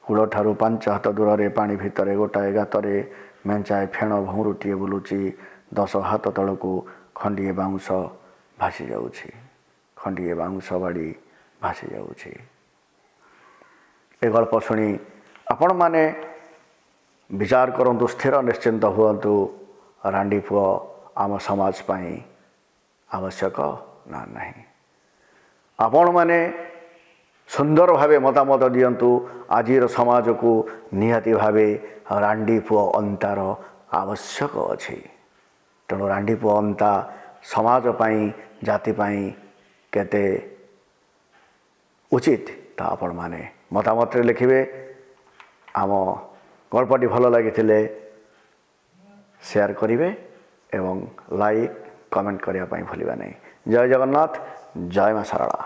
कूल ठारू 5 हाथ दूर में पानी भितर गोटाए गाତରେ मेंचाए फेण भौरुटीए बुलुची 10 हाथ तल को खंडीए बाउंश भासी जाऊँगी खंडीए बाउंश बाड़ी भासी जाऊँगी। ए गल्प शुणी आपण माने विचार करंतु स्थिर निश्चिंत हुअतु रांडी पुओ आम समाज पाई आवश्यक ना नहीं आपण माने सुंदर भावे मतामत दियंतु आजिर समाज को निहाती भावे रांडी पुओ अंतार आवश्यक अछि तेणु रांडी पुओ अंता समाज पाई जाति पाई केते उचित ता आपण माने मतामत लिखिबे। आम गल्पटी भल लगी शेयर करेंगे एवं लाइक कमेंट करने भूलवा नहीं। जय जगन्नाथ जय मां शारदा।